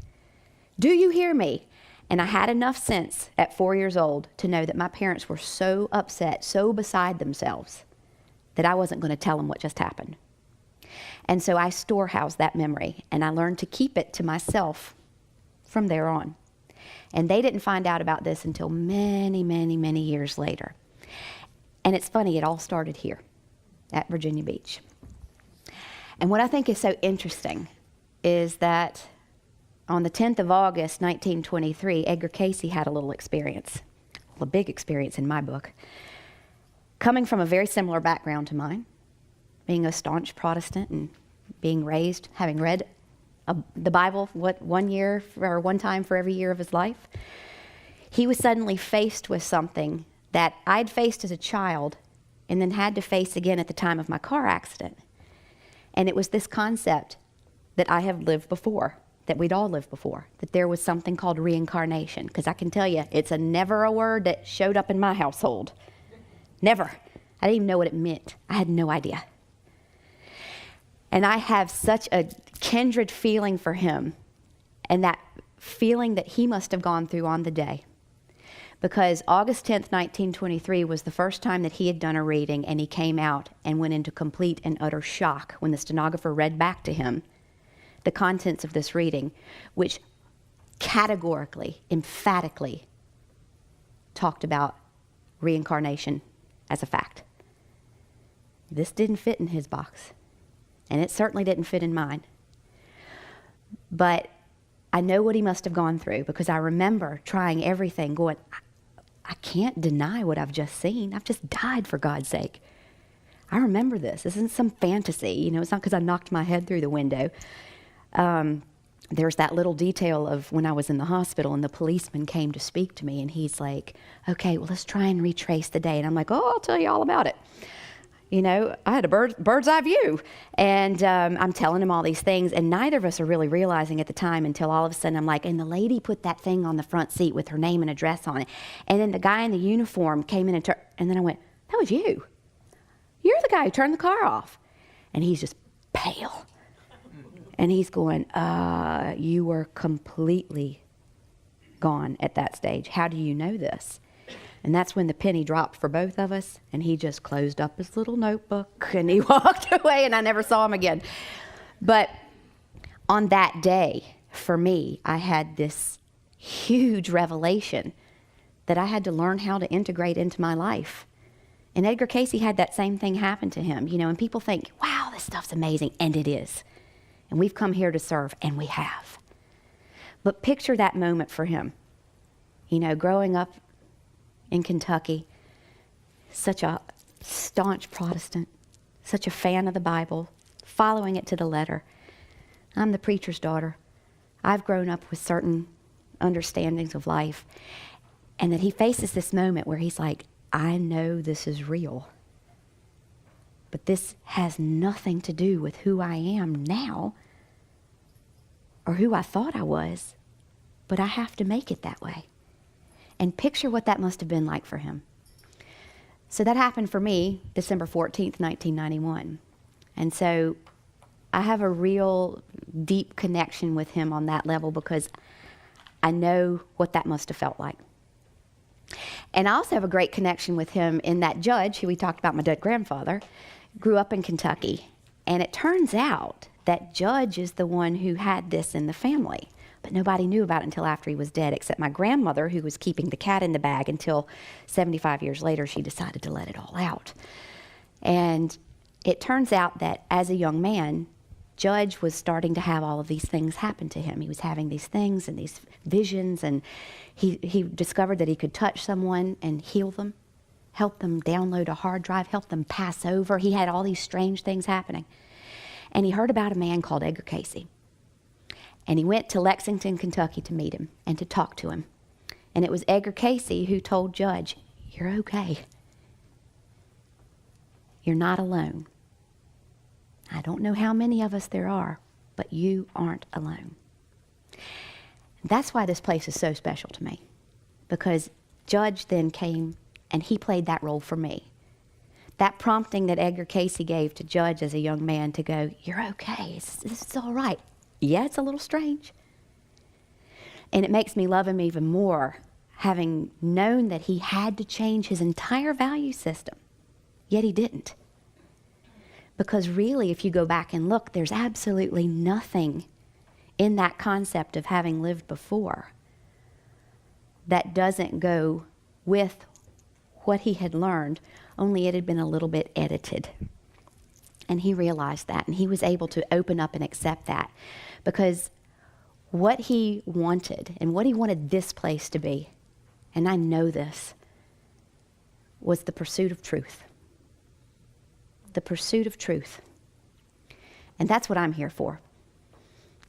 Do you hear me? And I had enough sense at 4 years old to know that my parents were so upset, so beside themselves, that I wasn't going to tell them what just happened. And so I storehoused that memory, and I learned to keep it to myself from there on. And they didn't find out about this until many, many, many years later. And it's funny, it all started here at Virginia Beach. And what I think is so interesting is that on the 10th of August, 1923, Edgar Cayce had a little experience, well, a big experience in my book, coming from a very similar background to mine, being a staunch Protestant and being raised, having read the Bible, one time for every year of his life. He was suddenly faced with something that I'd faced as a child and then had to face again at the time of my car accident. And it was this concept that I have lived before, that we'd all lived before, that there was something called reincarnation. Because I can tell you, it's never a word that showed up in my household. Never. I didn't even know what it meant. I had no idea. And I have such a kindred feeling for him, and that feeling that he must have gone through on the day. Because August 10th, 1923 was the first time that he had done a reading, and he came out and went into complete and utter shock when the stenographer read back to him the contents of this reading, which categorically, emphatically talked about reincarnation as a fact. This didn't fit in his box, and it certainly didn't fit in mine. But I know what he must have gone through, because I remember trying everything, going, I can't deny what I've just seen. I've just died, for God's sake. I remember this. This isn't some fantasy. It's not because I knocked my head through the window. There's that little detail of when I was in the hospital and the policeman came to speak to me, and he's like, okay, well, let's try and retrace the day. And I'm like, oh, I'll tell you all about it. I had a bird's eye view. And I'm telling him all these things, and neither of us are really realizing at the time until all of a sudden I'm like, and the lady put that thing on the front seat with her name and address on it. And then the guy in the uniform came in and then I went, that was you. You're the guy who turned the car off. And he's just pale. And he's going, you were completely gone at that stage. How do you know this? And that's when the penny dropped for both of us, and he just closed up his little notebook, and he walked away, and I never saw him again. But on that day, for me, I had this huge revelation that I had to learn how to integrate into my life. And Edgar Cayce had that same thing happen to him, and people think, wow, this stuff's amazing, and it is. And we've come here to serve, and we have. But picture that moment for him. Growing up in Kentucky, such a staunch Protestant, such a fan of the Bible, following it to the letter. I'm the preacher's daughter. I've grown up with certain understandings of life. And that he faces this moment where he's like, I know this is real. But this has nothing to do with who I am now or who I thought I was. But I have to make it that way. And picture what that must have been like for him. So that happened for me December 14th, 1991. And so I have a real deep connection with him on that level because I know what that must have felt like. And I also have a great connection with him in that Judge, who we talked about, my dead grandfather, grew up in Kentucky. And it turns out that Judge is the one who had this in the family. But nobody knew about it until after he was dead, except my grandmother, who was keeping the cat in the bag until 75 years later, she decided to let it all out. And it turns out that as a young man, Judge was starting to have all of these things happen to him. He was having these things and these visions, and he discovered that he could touch someone and heal them, help them download a hard drive, help them pass over. He had all these strange things happening. And he heard about a man called Edgar Casey. And he went to Lexington, Kentucky to meet him and to talk to him. And it was Edgar Casey who told Judge, you're okay. You're not alone. I don't know how many of us there are, but you aren't alone. That's why this place is so special to me, because Judge then came and he played that role for me. That prompting that Edgar Casey gave to Judge as a young man to go, you're okay, this is all right. Yeah, it's a little strange. And it makes me love him even more, having known that he had to change his entire value system, yet he didn't. Because really, if you go back and look, there's absolutely nothing in that concept of having lived before that doesn't go with what he had learned, only it had been a little bit edited. And he realized that, and he was able to open up and accept that. Because what he wanted, and what he wanted this place to be, and I know this, was the pursuit of truth. The pursuit of truth. And that's what I'm here for.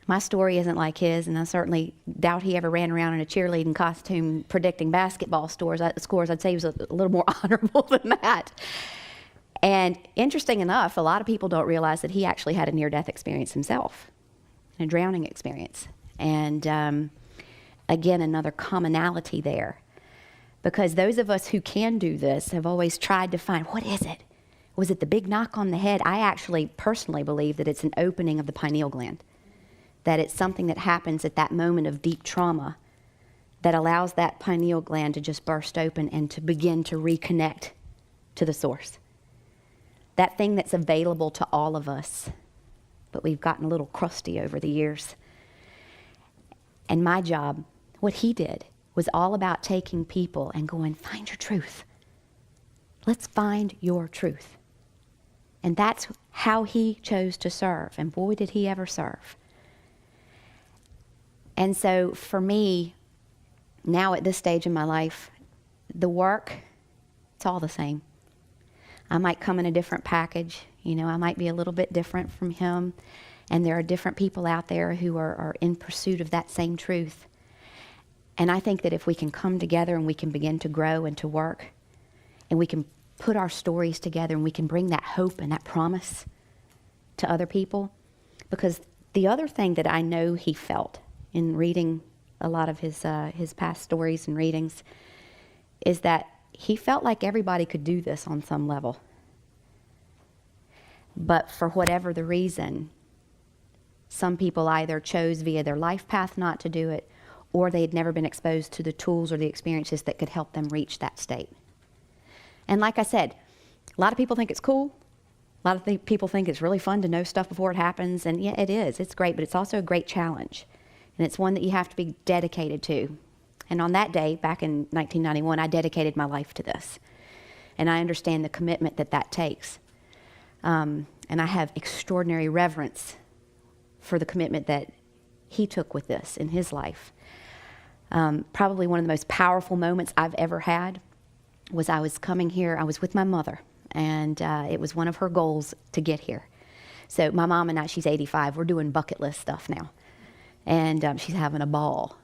My story isn't like his, and I certainly doubt he ever ran around in a cheerleading costume predicting basketball scores. I'd say he was a little more honorable than that. And interesting enough, a lot of people don't realize that he actually had a near-death experience himself, a drowning experience. And again, another commonality there. Because those of us who can do this have always tried to find, what is it? Was it the big knock on the head? I actually personally believe that it's an opening of the pineal gland, that it's something that happens at that moment of deep trauma that allows that pineal gland to just burst open and to begin to reconnect to the source. That thing that's available to all of us, but we've gotten a little crusty over the years. And my job, what he did, was all about taking people and going, find your truth. Let's find your truth. And that's how he chose to serve. And boy, did he ever serve. And so for me, now at this stage in my life, the work, it's all the same. I might come in a different package. You know, I might be a little bit different from him. And there are different people out there who are in pursuit of that same truth. And I think that if we can come together and we can begin to grow and to work, and we can put our stories together and we can bring that hope and that promise to other people. Because the other thing that I know he felt in reading a lot of his past stories and readings is that he felt like everybody could do this on some level. But for whatever the reason, some people either chose via their life path not to do it, or they had never been exposed to the tools or the experiences that could help them reach that state. And like I said, a lot of people think it's cool. A lot of people think it's really fun to know stuff before it happens. And yeah, it is. It's great, but it's also a great challenge. And it's one that you have to be dedicated to. And on that day, back in 1991, I dedicated my life to this. And I understand the commitment that that takes. And I have extraordinary reverence for the commitment that he took with this in his life. Probably one of the most powerful moments I've ever had was I was coming here. I was with my mother, and it was one of her goals to get here. So my mom and I, she's 85, we're doing bucket list stuff now. And she's having a ball.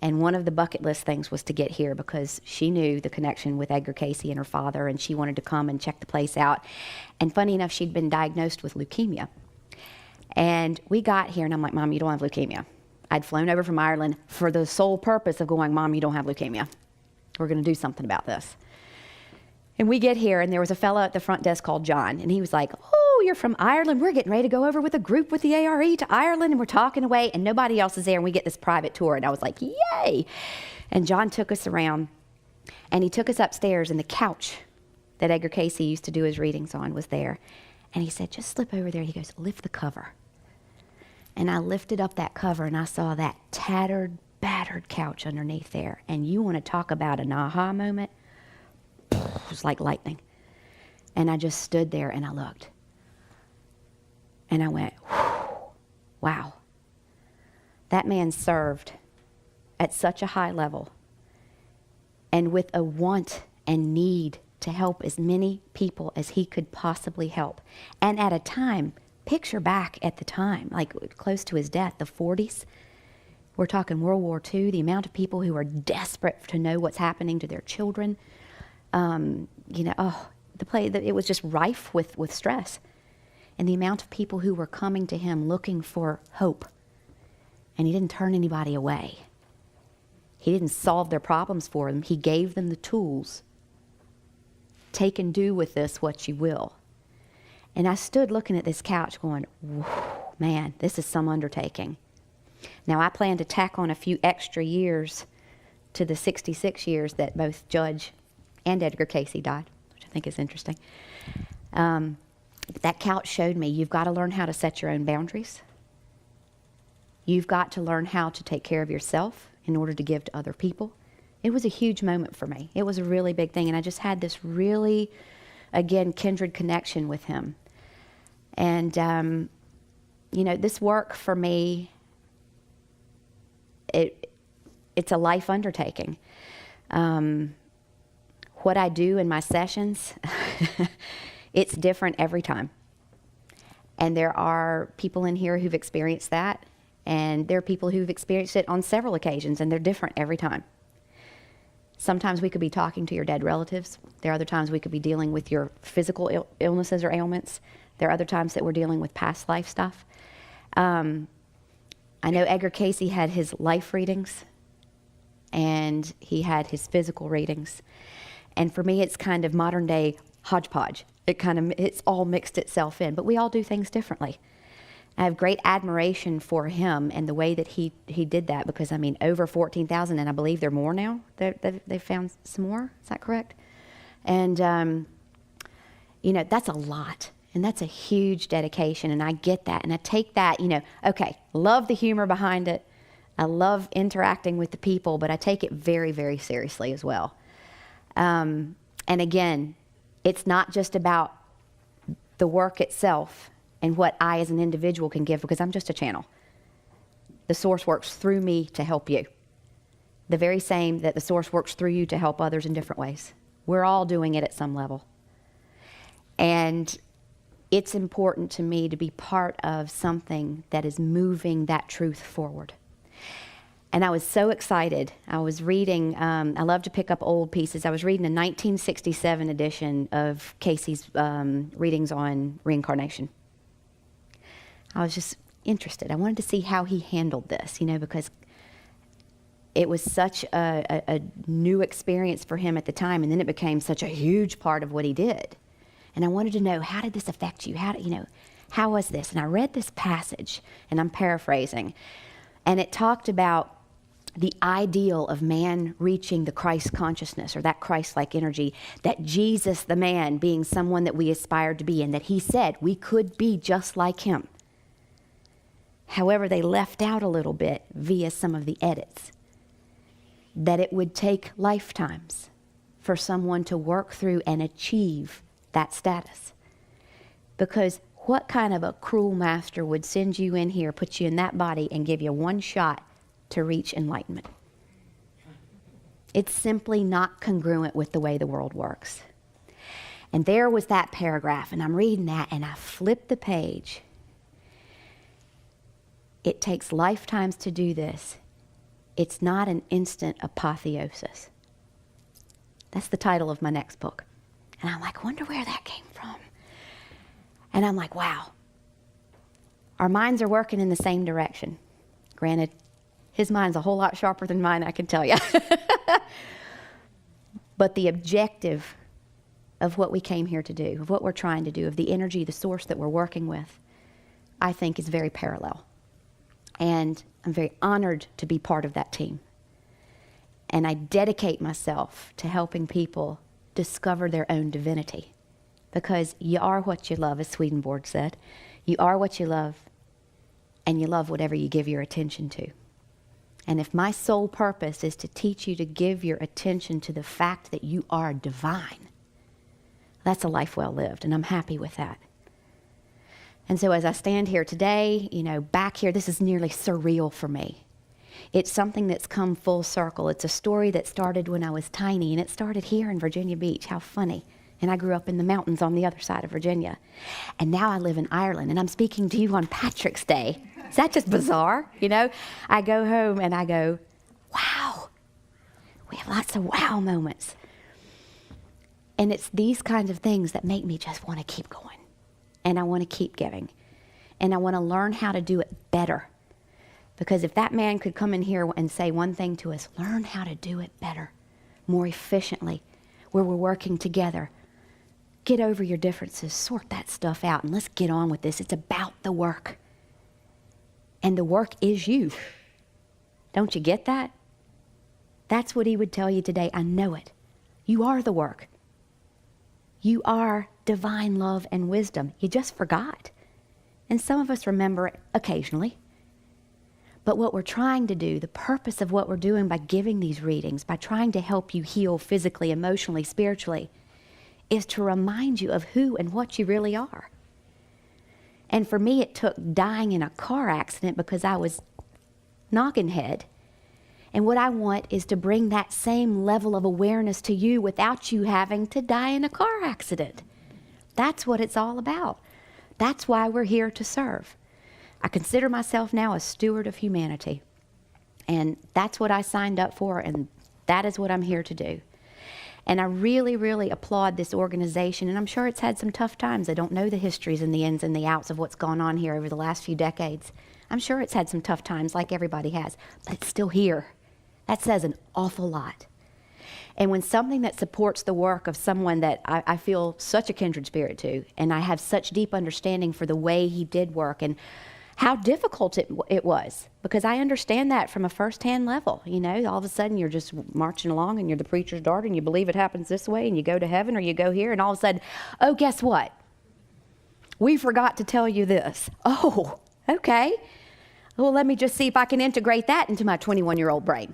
And one of the bucket list things was to get here because she knew the connection with Edgar Casey and her father, and she wanted to come and check the place out. And funny enough, she'd been diagnosed with leukemia. And we got here, and I'm like, Mom, you don't have leukemia. I'd flown over from Ireland for the sole purpose of going, Mom, you don't have leukemia. We're going to do something about this. And we get here, and there was a fellow at the front desk called John, and he was like, oh, you're from Ireland. We're getting ready to go over with a group with the ARE to Ireland, and we're talking away, and nobody else is there, and we get this private tour. And I was like, yay. And John took us around, and he took us upstairs, and the couch that Edgar Casey used to do his readings on was there. And he said, just slip over there. He goes, lift the cover. And I lifted up that cover, and I saw that tattered, battered couch underneath there. And you want to talk about an aha moment? It was like lightning. And I just stood there and I looked. And I went, wow. That man served at such a high level and with a want and need to help as many people as he could possibly help. And at a time, picture back at the time, like close to his death, the 40s. We're talking World War II, the amount of people who are desperate to know what's happening to their children. It was just rife with stress. And the amount of people who were coming to him looking for hope. And he didn't turn anybody away. He didn't solve their problems for them. He gave them the tools. Take and do with this what you will. And I stood looking at this couch going, man, this is some undertaking. Now, I plan to tack on a few extra years to the 66 years that both Judge and Edgar Casey died, which I think is interesting. That couch showed me you've got to learn how to set your own boundaries. You've got to learn how to take care of yourself in order to give to other people. It was a huge moment for me. It was a really big thing, and I just had this really, again, kindred connection with him. And, this work for me, it's a life undertaking. What I do in my sessions, it's different every time. And there are people in here who've experienced that, and there are people who've experienced it on several occasions, and they're different every time. Sometimes we could be talking to your dead relatives. There are other times we could be dealing with your physical illnesses or ailments. There are other times that we're dealing with past life stuff. I know Edgar Casey had his life readings, and he had his physical readings. And for me, it's kind of modern day hodgepodge. It's all mixed itself in, but we all do things differently. I have great admiration for him and the way that he did that, because over 14,000, and I believe there are more now. They found some more. Is that correct? And that's a lot, and that's a huge dedication, and I get that, and I take that. Okay, love the humor behind it. I love interacting with the people, but I take it very, very seriously as well. And again, it's not just about the work itself and what I as an individual can give, because I'm just a channel. The source works through me to help you. The very same that the source works through you to help others in different ways. We're all doing it at some level. And it's important to me to be part of something that is moving that truth forward. And I was so excited. I was reading, I love to pick up old pieces. I was reading a 1967 edition of Casey's readings on reincarnation. I was just interested. I wanted to see how he handled this, because it was such a new experience for him at the time, and then it became such a huge part of what he did. And I wanted to know, how did this affect you? How was this? And I read this passage, and I'm paraphrasing, and it talked about the ideal of man reaching the Christ consciousness, or that Christ-like energy, that Jesus, the man, being someone that we aspired to be, and that he said we could be just like him. However, they left out a little bit via some of the edits, that it would take lifetimes for someone to work through and achieve that status. Because what kind of a cruel master would send you in here, put you in that body, and give you one shot to reach enlightenment? It's simply not congruent with the way the world works. And there was that paragraph, and I'm reading that, and I flipped the page. It takes lifetimes to do this. It's not an instant apotheosis. That's the title of my next book. And I'm like, wonder where that came from. And I'm like, wow. Our minds are working in the same direction. Granted, his mind's a whole lot sharper than mine, I can tell you. But the objective of what we came here to do, of what we're trying to do, of the energy, the source that we're working with, I think is very parallel. And I'm very honored to be part of that team. And I dedicate myself to helping people discover their own divinity. Because you are what you love, as Swedenborg said. You are what you love, and you love whatever you give your attention to. And if my sole purpose is to teach you to give your attention to the fact that you are divine, that's a life well lived, and I'm happy with that. And so as I stand here today, back here, this is nearly surreal for me. It's something that's come full circle. It's a story that started when I was tiny, and it started here in Virginia Beach. How funny. And I grew up in the mountains on the other side of Virginia. And now I live in Ireland, and I'm speaking to you on Patrick's Day. Is that just bizarre? I go home and I go, wow. We have lots of wow moments. And it's these kinds of things that make me just want to keep going. And I want to keep giving. And I want to learn how to do it better. Because if that man could come in here and say one thing to us, learn how to do it better, more efficiently, where we're working together. Get over your differences, sort that stuff out, and let's get on with this. It's about the work. And the work is you. Don't you get that? That's what he would tell you today. I know it. You are the work. You are divine love and wisdom. You just forgot. And some of us remember it occasionally. But what we're trying to do, the purpose of what we're doing by giving these readings, by trying to help you heal physically, emotionally, spiritually, is to remind you of who and what you really are. And for me, it took dying in a car accident because I was noggin head. And what I want is to bring that same level of awareness to you without you having to die in a car accident. That's what it's all about. That's why we're here to serve. I consider myself now a steward of humanity. And that's what I signed up for, and that is what I'm here to do. And I really, really applaud this organization, and I'm sure it's had some tough times. I don't know the histories and the ins and the outs of what's gone on here over the last few decades. I'm sure it's had some tough times like everybody has, but it's still here. That says an awful lot. And when something that supports the work of someone that I feel such a kindred spirit to, and I have such deep understanding for the way he did work and how difficult it was, because I understand that from a first-hand level. All of a sudden you're just marching along and you're the preacher's daughter and you believe it happens this way and you go to heaven or you go here, and all of a sudden, oh, guess what? We forgot to tell you this. Oh, okay. Well, let me just see if I can integrate that into my 21-year-old brain.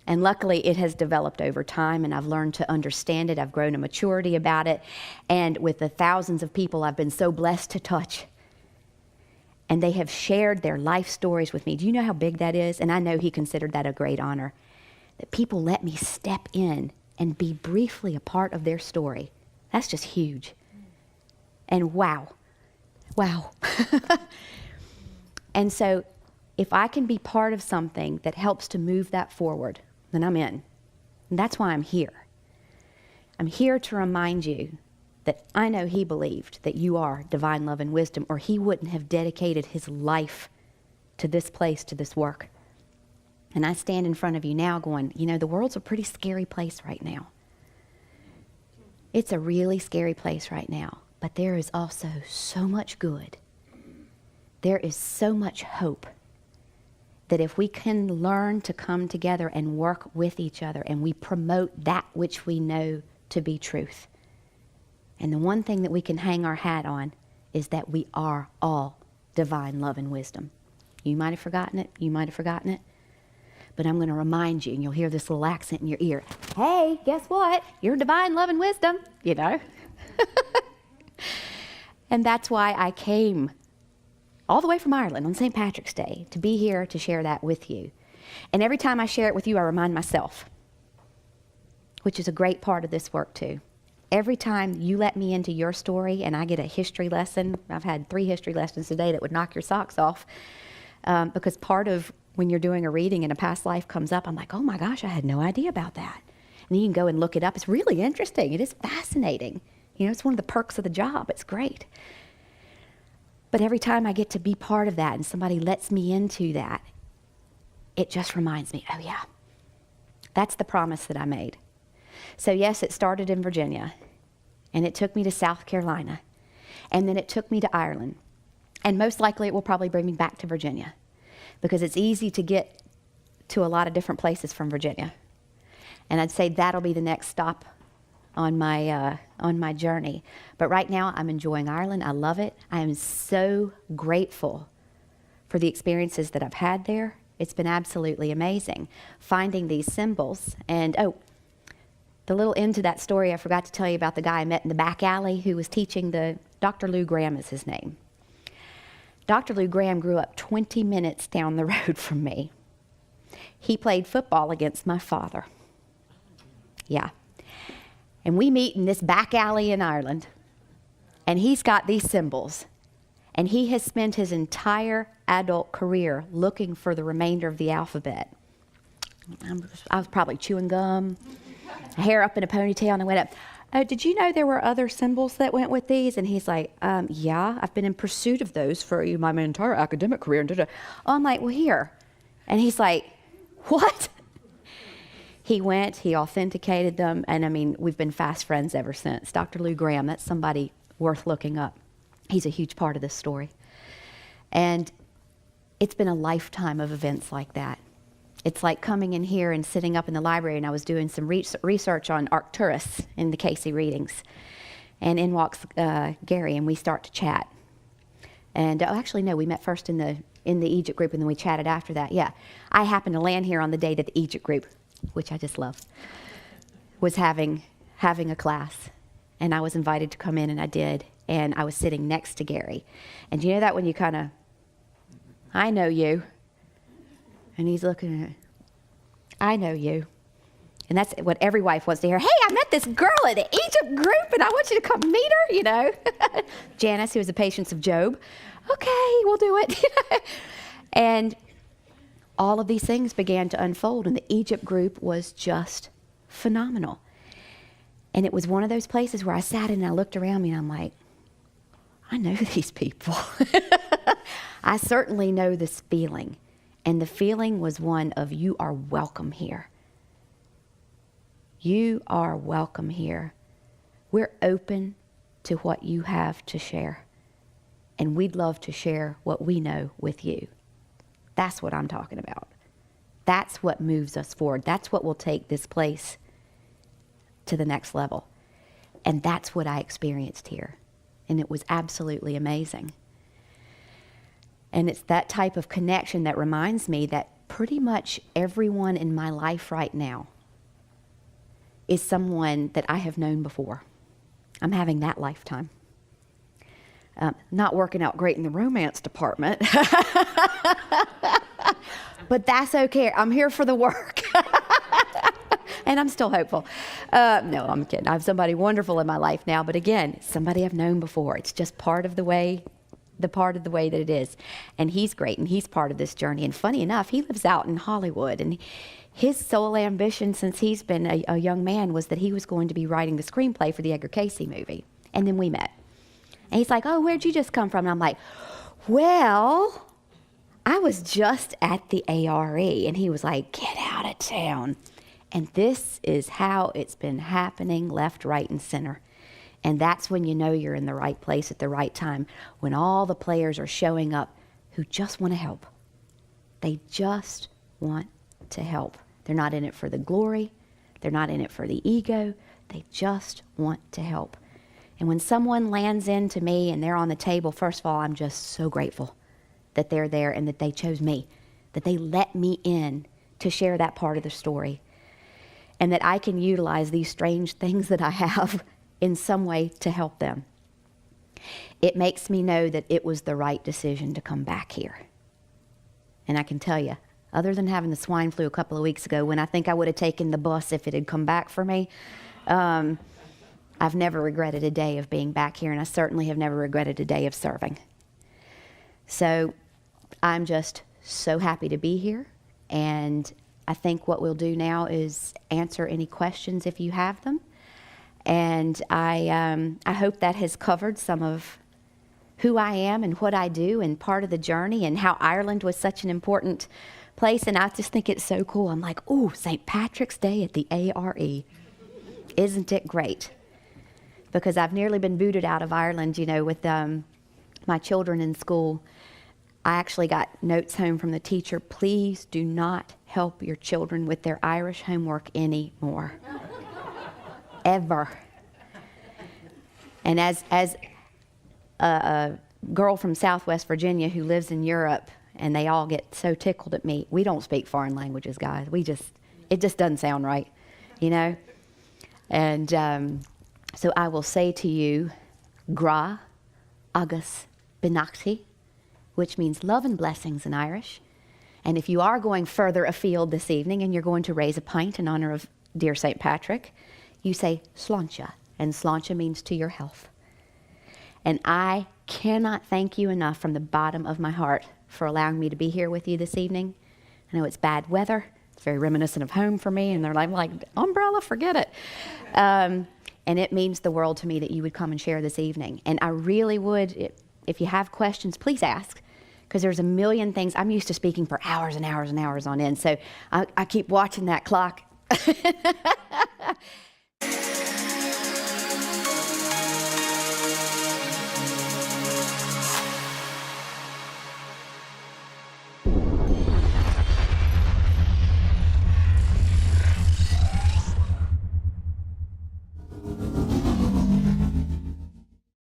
And luckily, it has developed over time, and I've learned to understand it. I've grown a maturity about it. And with the thousands of people I've been so blessed to touch, and they have shared their life stories with me. Do you know how big that is? And I know he considered that a great honor, that people let me step in and be briefly a part of their story. That's just huge. And wow. And so if I can be part of something that helps to move that forward, then I'm in. And that's why I'm here. I'm here to remind you that I know he believed that you are divine love and wisdom, or he wouldn't have dedicated his life to this place, to this work. And I stand in front of you now going, the world's a pretty scary place right now. It's a really scary place right now, but there is also so much good. There is so much hope that if we can learn to come together and work with each other and we promote that which we know to be truth. And the one thing that we can hang our hat on is that we are all divine love and wisdom. You might have forgotten it, but I'm going to remind you, and you'll hear this little accent in your ear. Hey, guess what? You're divine love and wisdom, And that's why I came all the way from Ireland on St. Patrick's Day to be here to share that with you. And every time I share it with you, I remind myself, which is a great part of this work too. Every time you let me into your story and I get a history lesson, I've had 3 history lessons today that would knock your socks off, because part of when you're doing a reading and a past life comes up, I'm like, oh my gosh, I had no idea about that. And then you can go and look it up. It's really interesting. It is fascinating. You know, it's one of the perks of the job. It's great. But every time I get to be part of that and somebody lets me into that, it just reminds me, oh yeah, that's the promise that I made. So yes, it started in Virginia, and it took me to South Carolina, and then it took me to Ireland. And most likely it will probably bring me back to Virginia, because it's easy to get to a lot of different places from Virginia. And I'd say that'll be the next stop on my journey. But right now I'm enjoying Ireland. I love it. I am so grateful for the experiences that I've had there. It's been absolutely amazing finding these symbols. And the little end to that story, I forgot to tell you about the guy I met in the back alley who was teaching Dr. Lou Graham is his name. Dr. Lou Graham grew up 20 minutes down the road from me. He played football against my father. Yeah. And we meet in this back alley in Ireland, and he's got these symbols, and he has spent his entire adult career looking for the remainder of the alphabet. I was probably chewing gum, hair up in a ponytail, and I went up, oh, did you know there were other symbols that went with these? And he's like, yeah, I've been in pursuit of those for my entire academic career. Oh, I'm like, well, here. And he's like, what? He went, he authenticated them, and I mean, we've been fast friends ever since. Dr. Lou Graham, that's somebody worth looking up. He's a huge part of this story. And it's been a lifetime of events like that. It's like coming in here and sitting up in the library, and I was doing some research on Arcturus in the Casey readings. And in walks Gary, and we start to chat. And actually, no, we met first in the Egypt group, and then we chatted after that. Yeah, I happened to land here on the day that the Egypt group, which I just love, was having a class. And I was invited to come in, and I did. And I was sitting next to Gary. And you know that when you kind of, I know you. And he's looking at, I know you. And that's what every wife wants to hear. Hey, I met this girl at the Egypt group, and I want you to come meet her, you know. Janice, who was the patience of Job. Okay, we'll do it. And all of these things began to unfold, and the Egypt group was just phenomenal. And it was one of those places where I sat and I looked around me, and I'm like, I know these people. I certainly know this feeling. And the feeling was one of, you are welcome here. You are welcome here. We're open to what you have to share. And we'd love to share what we know with you. That's what I'm talking about. That's what moves us forward. That's what will take this place to the next level. And that's what I experienced here. And it was absolutely amazing. And it's that type of connection that reminds me that pretty much everyone in my life right now is someone that I have known before. I'm having that lifetime. Not working out great in the romance department. But that's okay. I'm here for the work. And I'm still hopeful. No, I'm kidding. I have somebody wonderful in my life now. But again, somebody I've known before. It's just part of the way that it is. And he's great, and he's part of this journey. And funny enough, he lives out in Hollywood, and his sole ambition since he's been a young man was that he was going to be writing the screenplay for the Edgar Casey movie. And then we met. And he's like, oh, where'd you just come from? And I'm like, well, I was just at the ARE. And he was like, get out of town. And this is how it's been happening left, right, and center. And that's when you know you're in the right place at the right time, when all the players are showing up who just want to help. They just want to help. They're not in it for the glory. They're not in it for the ego. They just want to help. And when someone lands into me and they're on the table, first of all, I'm just so grateful that they're there and that they chose me, that they let me in to share that part of the story, and that I can utilize these strange things that I have in some way to help them. It makes me know that it was the right decision to come back here. And I can tell you, other than having the swine flu a couple of weeks ago when I think I would have taken the bus if it had come back for me. I've never regretted a day of being back here, and I certainly have never regretted a day of serving. So I'm just so happy to be here, and I think what we'll do now is answer any questions if you have them. And I hope that has covered some of who I am and what I do and part of the journey and how Ireland was such an important place. And I just think it's so cool. I'm like, ooh, St. Patrick's Day at the ARE. Isn't it great? Because I've nearly been booted out of Ireland, you know, with my children in school. I actually got notes home from the teacher, please do not help your children with their Irish homework anymore. Ever. And as a girl from Southwest Virginia who lives in Europe, and they all get so tickled at me, we don't speak foreign languages, guys. It just doesn't sound right, you know? And so I will say to you, Gra agus benachti, which means love and blessings in Irish. And if you are going further afield this evening and you're going to raise a pint in honor of dear St. Patrick, you say sláinte, and sláinte means to your health. And I cannot thank you enough from the bottom of my heart for allowing me to be here with you this evening. I know it's bad weather. It's very reminiscent of home for me, and they're like umbrella, forget it. And it means the world to me that you would come and share this evening. And I really would, if you have questions, please ask, because there's a million things. I'm used to speaking for hours and hours and hours on end, so I keep watching that clock.